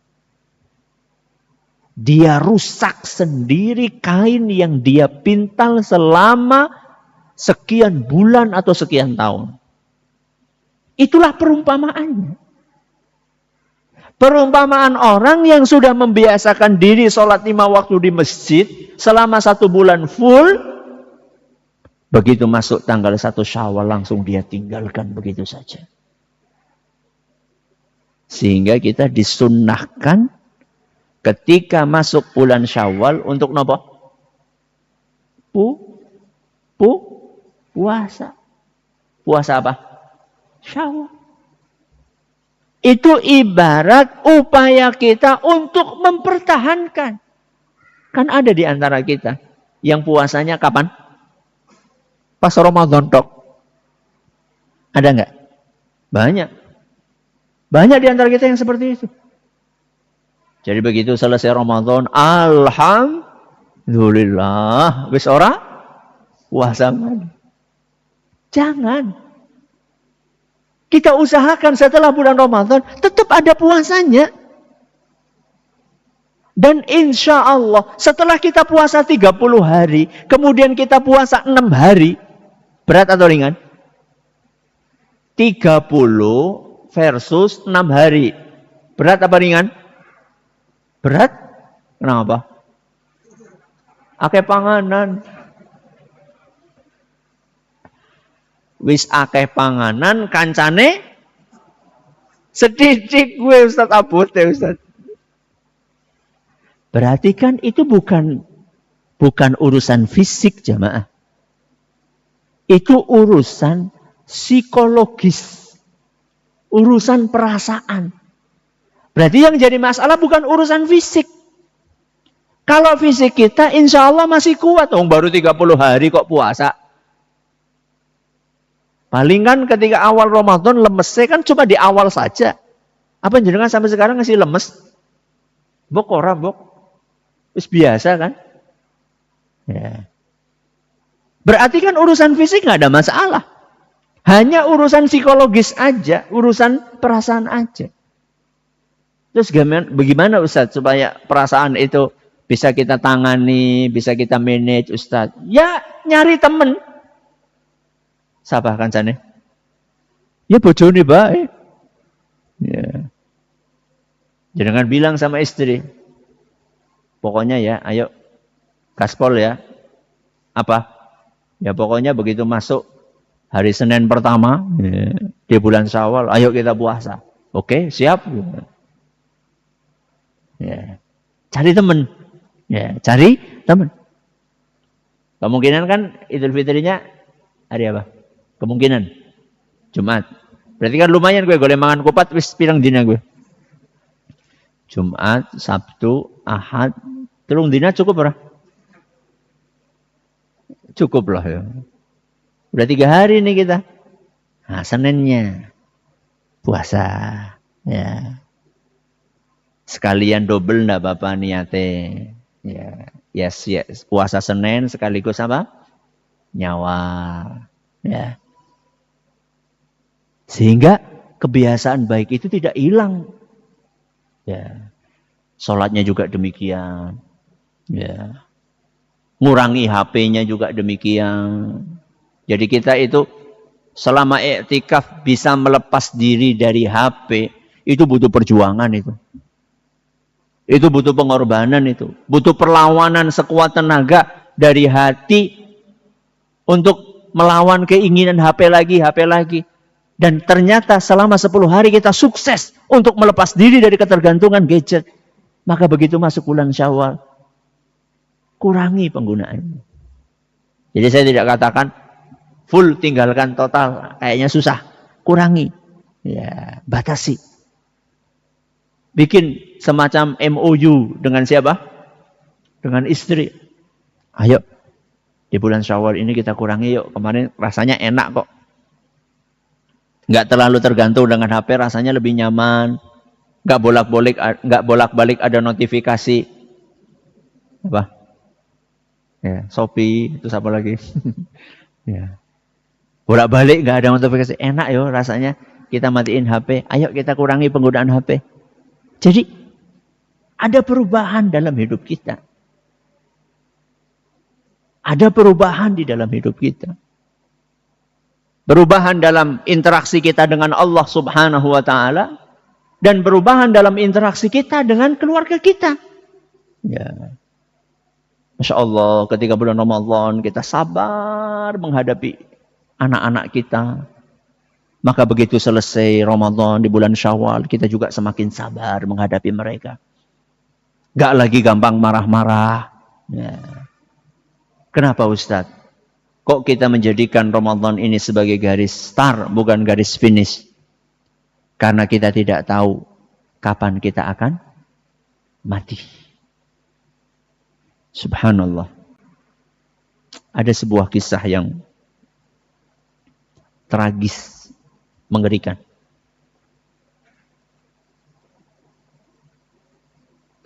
Dia rusak sendiri kain yang dia pintal selama sekian bulan atau sekian tahun. Itulah perumpamaannya. Perumpamaan orang yang sudah membiasakan diri sholat 5 waktu di masjid selama 1 bulan full. Begitu masuk tanggal 1 Syawal langsung dia tinggalkan begitu saja. Sehingga kita disunnahkan ketika masuk bulan Syawal untuk nopo? Puasa. Puasa apa? Syawal. Itu ibarat upaya kita untuk mempertahankan. Kan ada di antara kita yang puasanya kapan? Pas Ramadan tok. Ada enggak? Banyak. Banyak di antara kita yang seperti itu. Jadi begitu selesai Ramadan, alhamdulillah, wis ora puasa lagi. Jangan. Kita usahakan setelah bulan Ramadan tetap ada puasanya. Dan insya Allah setelah kita puasa 30 hari, kemudian kita puasa 6 hari, berat atau ringan? 30 versus 6 hari. Berat apa ringan? Berat? Kenapa? Akeh panganan. Wis akeh panganan kancane sedikit gue Ustaz abot ya Ustaz. Berarti kan itu bukan urusan fisik jamaah. Itu urusan psikologis. Urusan perasaan. Berarti yang jadi masalah bukan urusan fisik. Kalau fisik kita insya Allah masih kuat. Baru 30 hari kok puasa. Paling kan ketika awal Ramadan lemesnya kan cuma di awal saja. Apa jenengan sampai sekarang masih lemes? Bok ora bok. Wis biasa kan? Ya. Berarti kan urusan fisik nggak ada masalah. Hanya urusan psikologis aja. Urusan perasaan aja. Terus bagaimana Ustaz supaya perasaan itu bisa kita tangani, bisa kita manage Ustaz? Ya nyari temen. Siapa kancane? Ya bojone bae. Ya. Jangan bilang sama istri. Pokoknya ya, ayo gaspol ya. Apa? Ya pokoknya begitu masuk hari Senin pertama ya, di bulan Syawal, ayo kita puasa. Oke, siap. Ya. Cari teman. Ya, cari teman. Kemungkinan kan Idul Fitrinya hari apa? Kemungkinan Jumat. Berarti kan lumayan gue golek mangan kupat wis pirang dina gue. Jumat, Sabtu, Ahad, 3 dina cukup ora? Cukup lah ya. Udah 3 hari nih kita. Nah, Seninnya puasa. Ya. Sekalian double ndak apa-apa niate. Ya, yes, yes. Puasa Senin sekaligus apa? Nyawa. Ya. Sehingga kebiasaan baik itu tidak hilang. Ya. Sholatnya juga demikian. Ya. Ngurangi HP-nya juga demikian. Jadi kita itu selama iktikaf bisa melepas diri dari HP, itu butuh perjuangan itu. Itu butuh pengorbanan itu. Butuh perlawanan sekuat tenaga dari hati untuk melawan keinginan HP lagi. Dan ternyata selama 10 hari kita sukses untuk melepas diri dari ketergantungan gadget. Maka begitu masuk bulan Syawal, kurangi penggunaannya. Jadi saya tidak katakan full tinggalkan total. Kayaknya susah. Kurangi. Ya, batasi. Bikin semacam MOU dengan siapa? Dengan istri. Ayo, di bulan Syawal ini kita kurangi yuk. Kemarin rasanya enak kok. Nggak terlalu tergantung dengan HP, rasanya lebih nyaman. Nggak bolak-balik ada notifikasi. Apa? Ya, Shopee, itu apa lagi? Ya. Bolak-balik nggak ada notifikasi. Enak yo rasanya. Kita matiin HP. Ayo kita kurangi penggunaan HP. Jadi ada perubahan dalam hidup kita. Ada perubahan di dalam hidup kita. Perubahan dalam interaksi kita dengan Allah Subhanahu wa ta'ala. Dan perubahan dalam interaksi kita dengan keluarga kita. Ya. Masya Allah, ketika bulan Ramadan kita sabar menghadapi anak-anak kita. Maka begitu selesai Ramadan di bulan Syawal, kita juga semakin sabar menghadapi mereka. Gak lagi gampang marah-marah. Ya. Kenapa Ustadz? Kok kita menjadikan Ramadan ini sebagai garis start, bukan garis finish? Karena kita tidak tahu kapan kita akan mati. Subhanallah. Ada sebuah kisah yang tragis. Mengerikan.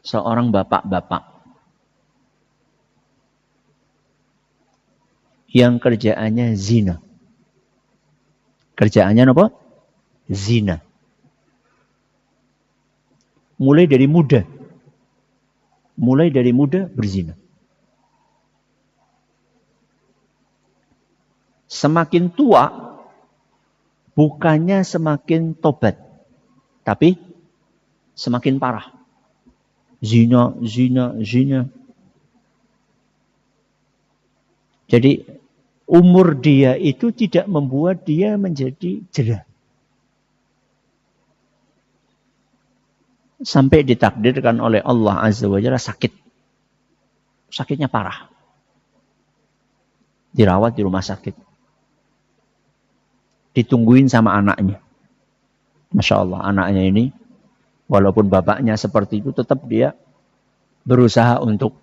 Seorang bapak-bapak yang kerjaannya zina. Kerjaannya apa? Zina. Mulai dari muda berzina. Semakin tua bukannya semakin tobat, tapi semakin parah. Zina. Jadi umur dia itu tidak membuat dia menjadi jera. Sampai ditakdirkan oleh Allah Azza wa Jalla sakit. Sakitnya parah. Dirawat di rumah sakit. Ditungguin sama anaknya. Masya Allah, anaknya ini walaupun bapaknya seperti itu, tetap dia berusaha untuk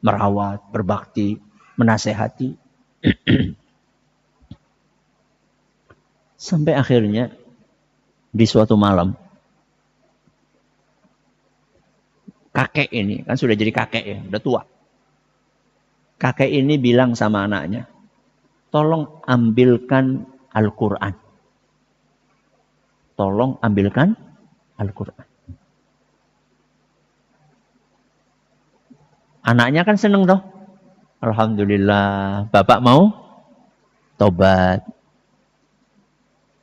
merawat, berbakti, menasehati. Sampai akhirnya di suatu malam, kakek ini, kan sudah jadi kakek ya, udah tua. Kakek ini bilang sama anaknya, tolong ambilkan Al-Quran. Tolong ambilkan Al-Quran. Anaknya kan seneng toh. Alhamdulillah, bapak mau tobat.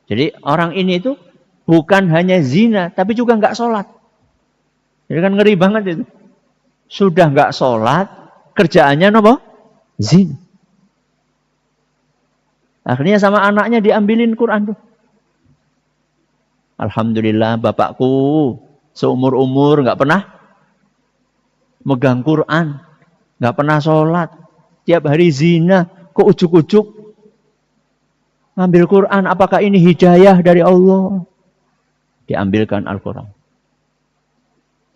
Jadi orang ini itu bukan hanya zina, tapi juga nggak sholat. Jadi kan ngeri banget itu. Sudah nggak sholat, kerjaannya apa? Zina. Akhirnya sama anaknya diambilin Quran tuh. Alhamdulillah bapakku seumur-umur nggak pernah megang Quran, nggak pernah sholat, tiap hari zina, kok ujuk-ujuk ngambil Quran? Apakah ini hidayah dari Allah? Diambilkan Al-Quran.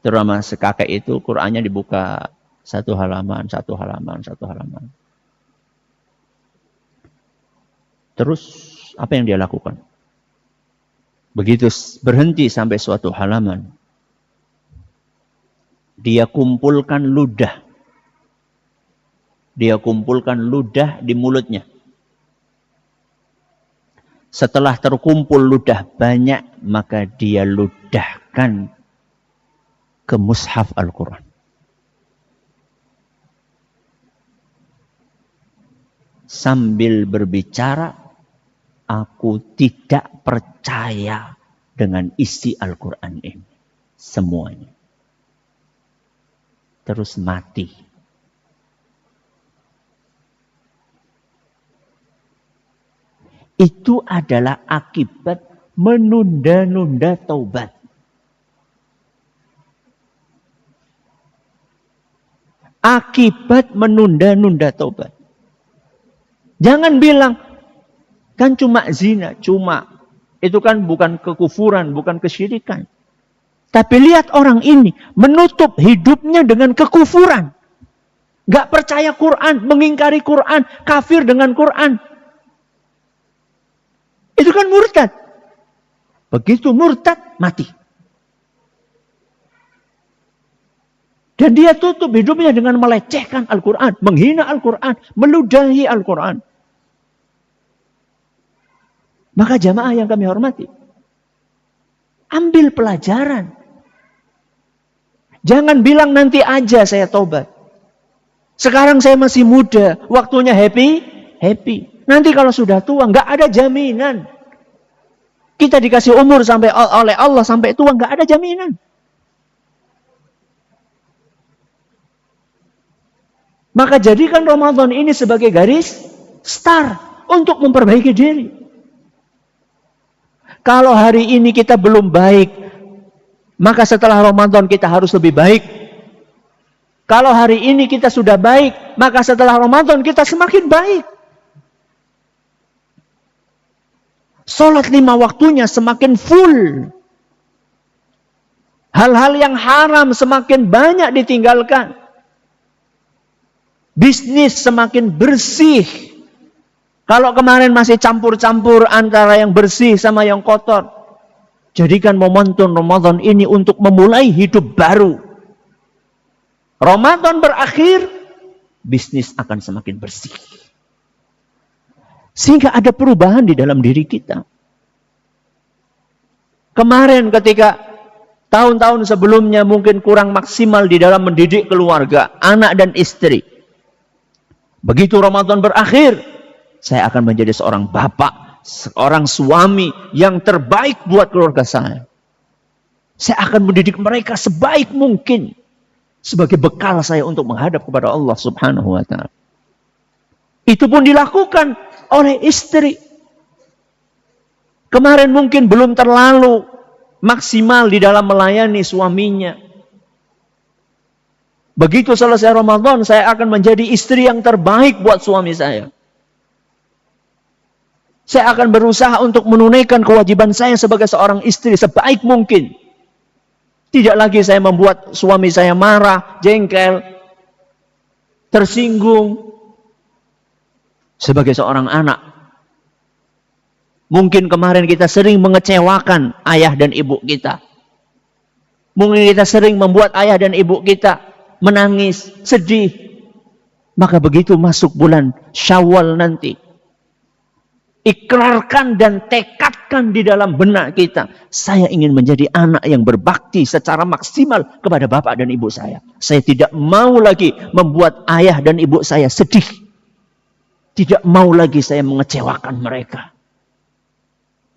Terutama sekakek itu Qurannya dibuka satu halaman. Terus apa yang dia lakukan? Begitu berhenti sampai suatu halaman, Dia kumpulkan ludah. Dia kumpulkan ludah di mulutnya. Setelah terkumpul ludah banyak, maka dia ludahkan ke mushaf Al-Quran. Sambil berbicara, aku tidak percaya dengan isi Al-Quran ini. Semuanya. Terus mati. Itu adalah akibat menunda-nunda taubat. Akibat menunda-nunda taubat. Jangan bilang, kan cuma zina, cuma. Itu kan bukan kekufuran, bukan kesyirikan. Tapi lihat orang ini, menutup hidupnya dengan kekufuran. Gak percaya Quran, mengingkari Quran, kafir dengan Quran. Itu kan murtad. Begitu murtad, mati. Dan dia tutup hidupnya dengan melecehkan Al-Quran, menghina Al-Quran, meludahi Al-Quran. Maka jamaah yang kami hormati, ambil pelajaran. Jangan bilang nanti aja saya tobat. Sekarang saya masih muda, waktunya happy. Nanti kalau sudah tua, nggak ada jaminan. Kita dikasih umur sampai oleh Allah sampai tua, nggak ada jaminan. Maka jadikan Ramadan ini sebagai garis start untuk memperbaiki diri. Kalau hari ini kita belum baik, maka setelah Ramadan kita harus lebih baik. Kalau hari ini kita sudah baik, maka setelah Ramadan kita semakin baik. Salat 5 waktunya semakin full. Hal-hal yang haram semakin banyak ditinggalkan. Bisnis semakin bersih. Kalau kemarin masih campur-campur antara yang bersih sama yang kotor. Jadikan momentum Ramadan ini untuk memulai hidup baru. Ramadan berakhir, bisnis akan semakin bersih. Sehingga ada perubahan di dalam diri kita. Kemarin ketika tahun-tahun sebelumnya mungkin kurang maksimal di dalam mendidik keluarga, anak dan istri. Begitu Ramadan berakhir, saya akan menjadi seorang bapak, seorang suami yang terbaik buat keluarga saya. Saya akan mendidik mereka sebaik mungkin sebagai bekal saya untuk menghadap kepada Allah Subhanahu wa taala. Itu pun dilakukan oleh istri. Kemarin mungkin belum terlalu maksimal di dalam melayani suaminya. Begitu selesai Ramadan, saya akan menjadi istri yang terbaik buat suami saya. Saya akan berusaha untuk menunaikan kewajiban saya sebagai seorang istri sebaik mungkin. Tidak lagi saya membuat suami saya marah, jengkel, tersinggung. Sebagai seorang anak, mungkin kemarin kita sering mengecewakan ayah dan ibu kita. Mungkin kita sering membuat ayah dan ibu kita menangis, sedih. Maka begitu masuk bulan Syawal nanti, ikrarkan dan tekadkan di dalam benak kita. Saya ingin menjadi anak yang berbakti secara maksimal kepada bapak dan ibu saya. Saya tidak mau lagi membuat ayah dan ibu saya sedih. Tidak mau lagi saya mengecewakan mereka.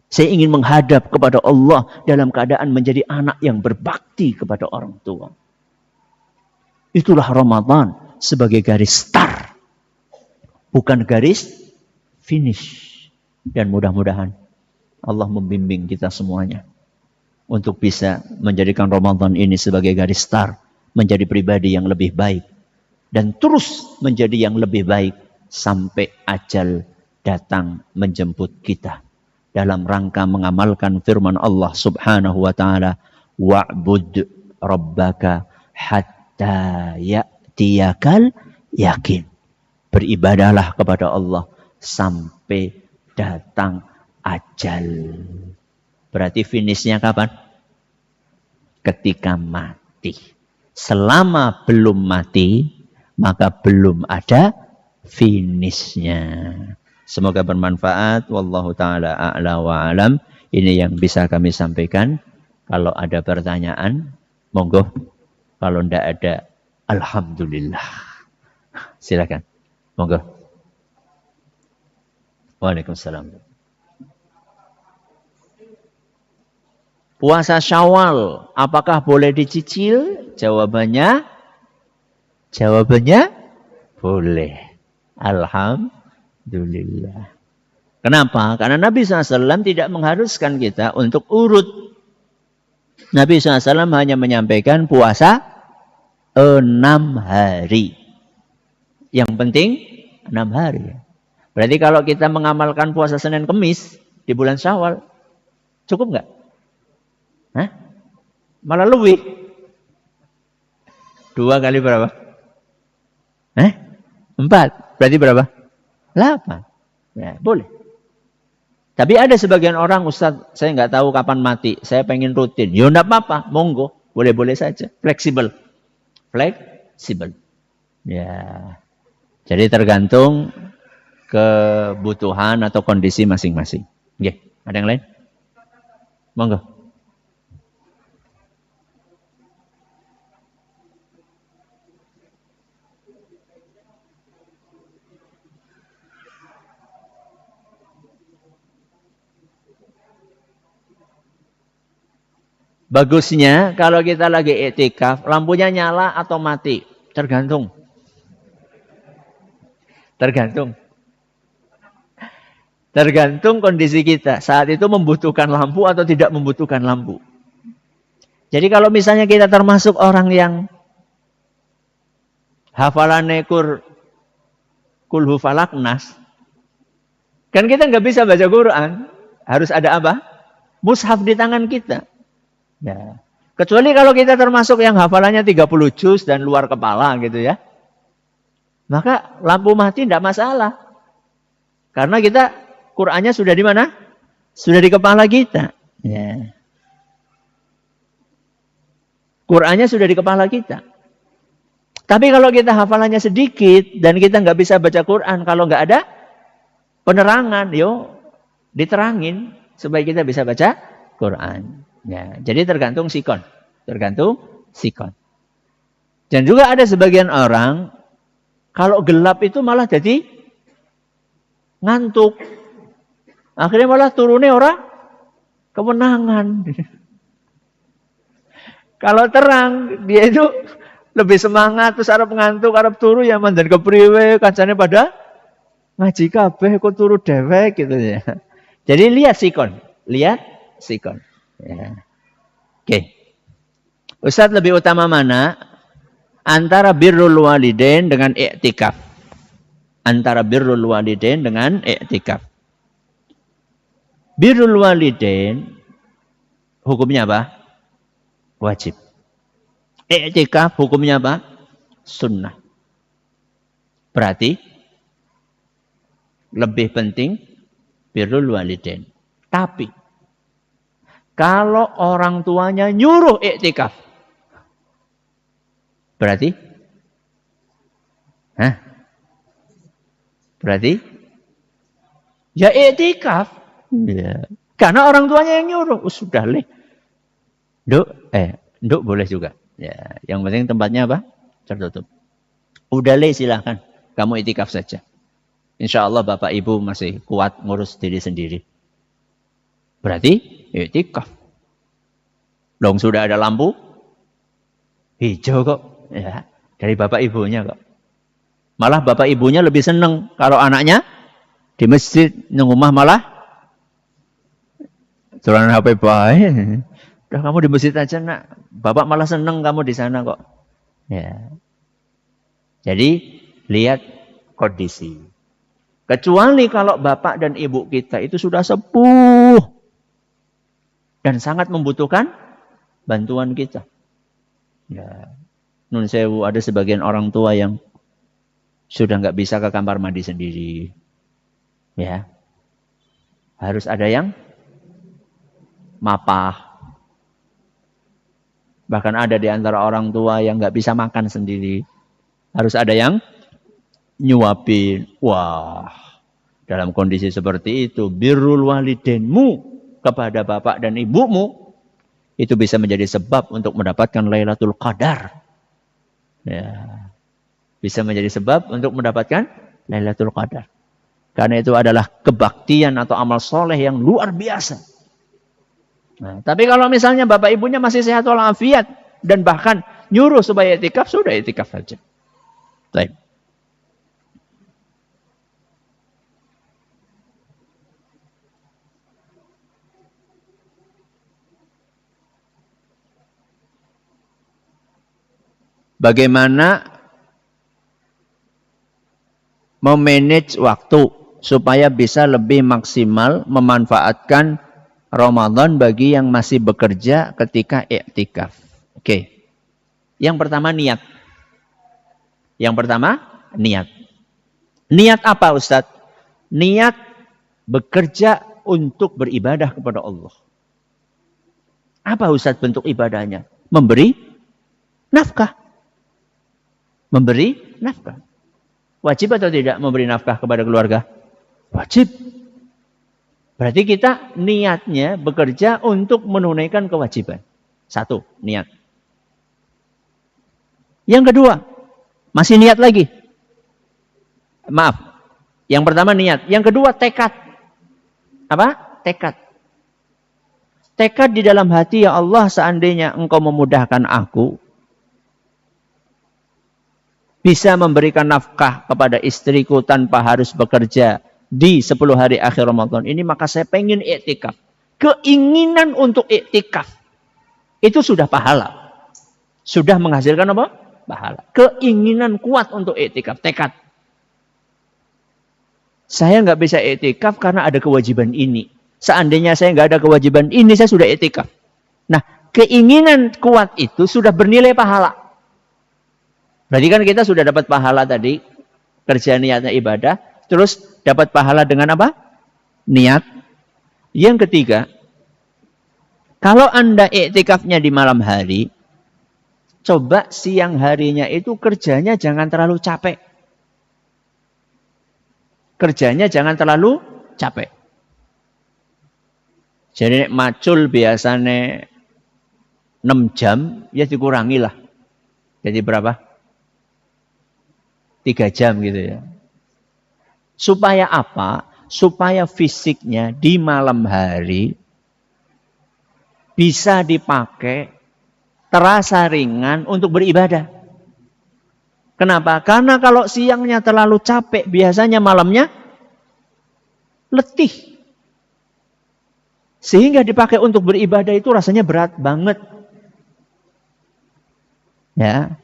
Saya ingin menghadap kepada Allah dalam keadaan menjadi anak yang berbakti kepada orang tua. Itulah Ramadan sebagai garis start. Bukan garis finish. Dan mudah-mudahan Allah membimbing kita semuanya untuk bisa menjadikan Ramadan ini sebagai garis start. Menjadi pribadi yang lebih baik. Dan terus menjadi yang lebih baik. Sampai ajal datang menjemput kita. Dalam rangka mengamalkan firman Allah Subhanahu wa ta'ala. Wa'bud rabbaka hatta ya'tiyakal yakin. Beribadahlah kepada Allah sampai datang ajal. Berarti finishnya kapan? Ketika mati. Selama belum mati, maka belum ada finishnya. Semoga bermanfaat. Wallahu ta'ala a'la wa alam. Ini yang bisa kami sampaikan. Kalau ada pertanyaan, monggo. Kalau tidak ada, alhamdulillah. Silakan. Monggo. Waalaikumsalam. Puasa Syawal, apakah boleh dicicil? Jawabannya boleh. Alhamdulillah. Kenapa? Karena Nabi SAW tidak mengharuskan kita untuk urut. Nabi SAW hanya menyampaikan puasa 6 hari. Yang penting 6 hari. Berarti kalau kita mengamalkan puasa Senin Kemis di bulan Syawal, cukup nggak? Hah? Malah lebih. 2 kali berapa? 4. Berarti berapa? 8. Ya, boleh. Tapi ada sebagian orang, Ustaz, saya nggak tahu kapan mati. Saya pengen rutin. Ya enggak apa-apa, monggo. Boleh-boleh saja. Fleksibel. Ya. Jadi tergantung kebutuhan atau kondisi masing-masing. Oke, ada yang lain? Monggo. Bagusnya kalau kita lagi iktikaf, lampunya nyala atau mati. Tergantung. Tergantung kondisi kita. Saat itu membutuhkan lampu atau tidak membutuhkan lampu. Jadi kalau misalnya kita termasuk orang yang hafalannya kulhu falak nas, kan kita nggak bisa baca Quran. Harus ada apa? Mushaf di tangan kita. Ya. Kecuali kalau kita termasuk yang hafalannya 30 juz dan luar kepala gitu ya. Maka lampu mati tidak masalah. Karena kita Qurannya sudah di mana? Sudah di kepala kita. Ya. Qurannya sudah di kepala kita. Tapi kalau kita hafalannya sedikit dan kita nggak bisa baca Quran, kalau nggak ada penerangan, diterangin supaya kita bisa baca Quran. Ya, jadi tergantung sikon. Dan juga ada sebagian orang, kalau gelap itu malah jadi ngantuk. Akhirnya malah turunnya orang kemenangan. Kalau terang, dia itu lebih semangat, terus arep ngantuk, arep turu ya mandan kepriwe, kancane pada ngaji kabeh kok turu dewek gitu ya. Jadi lihat sikon. Ya. Oke. Ustaz, lebih utama mana antara birrul walidain dengan i'tikaf? Birrul walidain hukumnya apa? Wajib. I'tikaf hukumnya apa? Sunnah. Berarti lebih penting birrul walidain. Tapi kalau orang tuanya nyuruh iktikaf, berarti? Berarti? Ya iktikaf. Ya. Karena orang tuanya yang nyuruh. Sudah leh. Nduk boleh juga. Ya, yang penting tempatnya apa? Tertutup. Udah leh silahkan. Kamu iktikaf saja. Insya Allah Bapak Ibu masih kuat ngurus diri sendiri. Berarti iktikaf. Dong sudah ada lampu hijau kok. Ya, dari Bapak Ibunya kok. Malah Bapak Ibunya lebih senang kalau anaknya di masjid, di rumah malah turunan HP baik. Udah kamu di masjid aja nak. Bapak malah senang kamu di sana kok. Ya. Jadi lihat kondisi. Kecuali kalau bapak dan ibu kita itu sudah sepuh dan sangat membutuhkan bantuan kita. Ya. Nun sewu, ada sebagian orang tua yang sudah nggak bisa ke kamar mandi sendiri. Ya. Harus ada yang mapah. Bahkan ada di antara orang tua yang nggak bisa makan sendiri. Harus ada yang nyuapin. Wah, dalam kondisi seperti itu, birrul walidainmu kepada bapak dan ibumu, itu bisa menjadi sebab untuk mendapatkan Lailatul Qadar. Ya. Bisa menjadi sebab untuk mendapatkan Lailatul Qadar. Karena itu adalah kebaktian atau amal soleh yang luar biasa. Nah, tapi kalau misalnya bapak ibunya masih sehat walafiat dan bahkan nyuruh supaya itikaf, sudah itikaf saja. Baik. Bagaimana memanage waktu supaya bisa lebih maksimal memanfaatkan Ramadan bagi yang masih bekerja ketika iktikaf. Oke. Yang pertama niat. Yang pertama niat. Niat apa Ustadz? Niat bekerja untuk beribadah kepada Allah. Apa Ustadz bentuk ibadahnya? Memberi nafkah. Memberi nafkah. Wajib atau tidak memberi nafkah kepada keluarga? Wajib. Berarti kita niatnya bekerja untuk menunaikan kewajiban. Satu, niat. Yang kedua, masih niat lagi. Maaf. Yang pertama niat. Yang kedua tekad. Apa? Tekad. Tekad di dalam hati, ya Allah, seandainya Engkau memudahkan aku bisa memberikan nafkah kepada istriku tanpa harus bekerja di 10 hari akhir Ramadan ini, maka saya pengen iktikaf. Keinginan untuk iktikaf itu sudah pahala. Sudah menghasilkan apa? Pahala. Keinginan kuat untuk iktikaf, tekad. Saya nggak bisa iktikaf karena ada kewajiban ini. Seandainya saya nggak ada kewajiban ini, saya sudah iktikaf. Nah, keinginan kuat itu sudah bernilai pahala. Berarti kan kita sudah dapat pahala tadi, kerja niatnya ibadah, terus dapat pahala dengan apa? Niat. Yang ketiga, kalau Anda iktikafnya di malam hari, coba siang harinya itu kerjanya jangan terlalu capek. Kerjanya jangan terlalu capek. Jadi macul biasanya 6 jam, ya dikurangi lah. Jadi berapa? 3 jam gitu ya. Supaya apa? Supaya fisiknya di malam hari bisa dipakai, terasa ringan untuk beribadah. Kenapa? Karena kalau siangnya terlalu capek, biasanya malamnya letih. Sehingga dipakai untuk beribadah itu rasanya berat banget. Ya.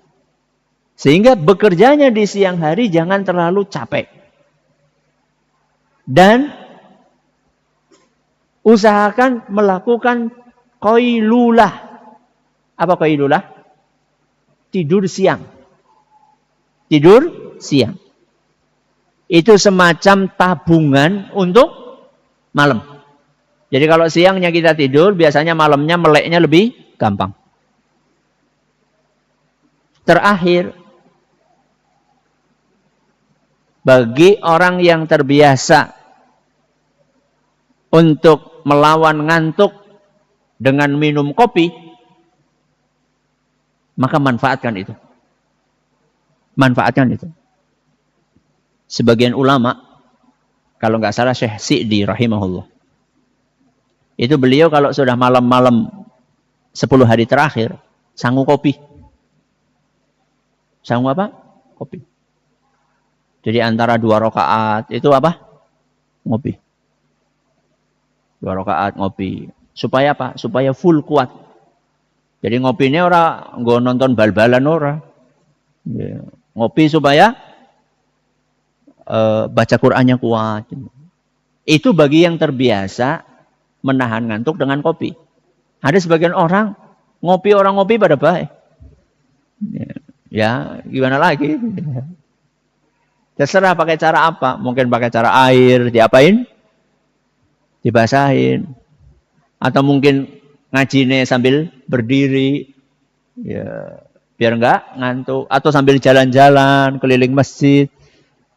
Sehingga bekerjanya di siang hari jangan terlalu capek. Dan usahakan melakukan qailulah. Apa qailulah? Tidur siang. Tidur siang. Itu semacam tabungan untuk malam. Jadi kalau siangnya kita tidur, biasanya malamnya meleknya lebih gampang. Terakhir, bagi orang yang terbiasa untuk melawan ngantuk dengan minum kopi, maka manfaatkan itu. Manfaatkan itu. Sebagian ulama, kalau nggak salah Syekh Si'di rahimahullah, itu beliau kalau sudah malam-malam 10 hari terakhir, sangu kopi. Sangu apa? Kopi. Jadi antara 2 rakaat itu apa? Ngopi. 2 rakaat ngopi. Supaya apa? Supaya full kuat. Jadi ngopinya ora nggo nonton bal-balan ora. Ya. Ngopi supaya baca Qur'annya kuat. Itu bagi yang terbiasa menahan ngantuk dengan kopi. Ada sebagian orang orang ngopi pada baik. Ya, gimana lagi? Terserah pakai cara apa. Mungkin pakai cara air, diapain? Dibasahin. Atau mungkin ngajinya sambil berdiri. Ya, biar enggak ngantuk atau sambil jalan-jalan keliling masjid.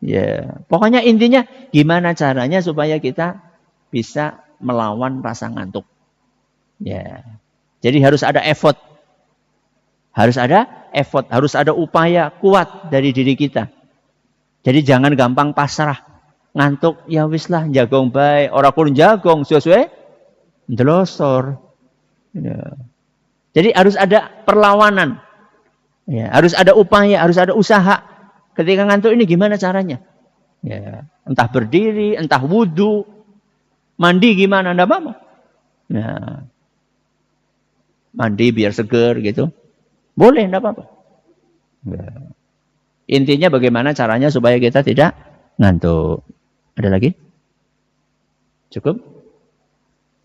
Ya, pokoknya intinya gimana caranya supaya kita bisa melawan rasa ngantuk. Ya. Jadi harus ada effort. Harus ada effort, harus ada upaya kuat dari diri kita. Jadi jangan gampang pasrah. Ngantuk ya wis lah jagong bae, ora kurang jagong sesuai ndelosor. Ya. Jadi harus ada perlawanan. Ya, harus ada upaya, harus ada usaha. Ketika ngantuk ini gimana caranya? Ya, entah berdiri, entah wudhu, mandi gimana, enggak apa-apa. Ya, mandi biar seger gitu. Boleh, enggak apa-apa. Ya. Intinya bagaimana caranya supaya kita tidak ngantuk. Ada lagi? Cukup?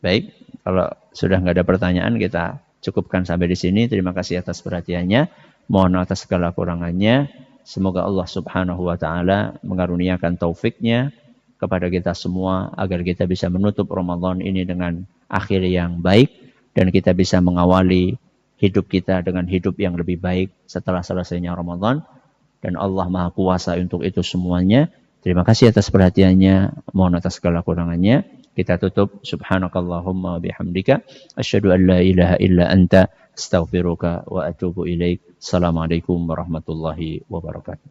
Baik, kalau sudah nggak ada pertanyaan kita cukupkan sampai di sini. Terima kasih atas perhatiannya. Mohon atas segala kurangannya. Semoga Allah Subhanahu wa taala mengaruniakan taufiknya kepada kita semua agar kita bisa menutup Ramadan ini dengan akhir yang baik dan kita bisa mengawali hidup kita dengan hidup yang lebih baik setelah selesainya Ramadan, dan Allah Maha Kuasa untuk itu semuanya. Terima kasih atas perhatiannya. Mohon atas segala kurangannya. Kita tutup. Subhanakallahumma bihamdika. Asyhadu an la ilaha illa anta. Astaghfiruka wa atubu ilaik. Assalamualaikum warahmatullahi wabarakatuh.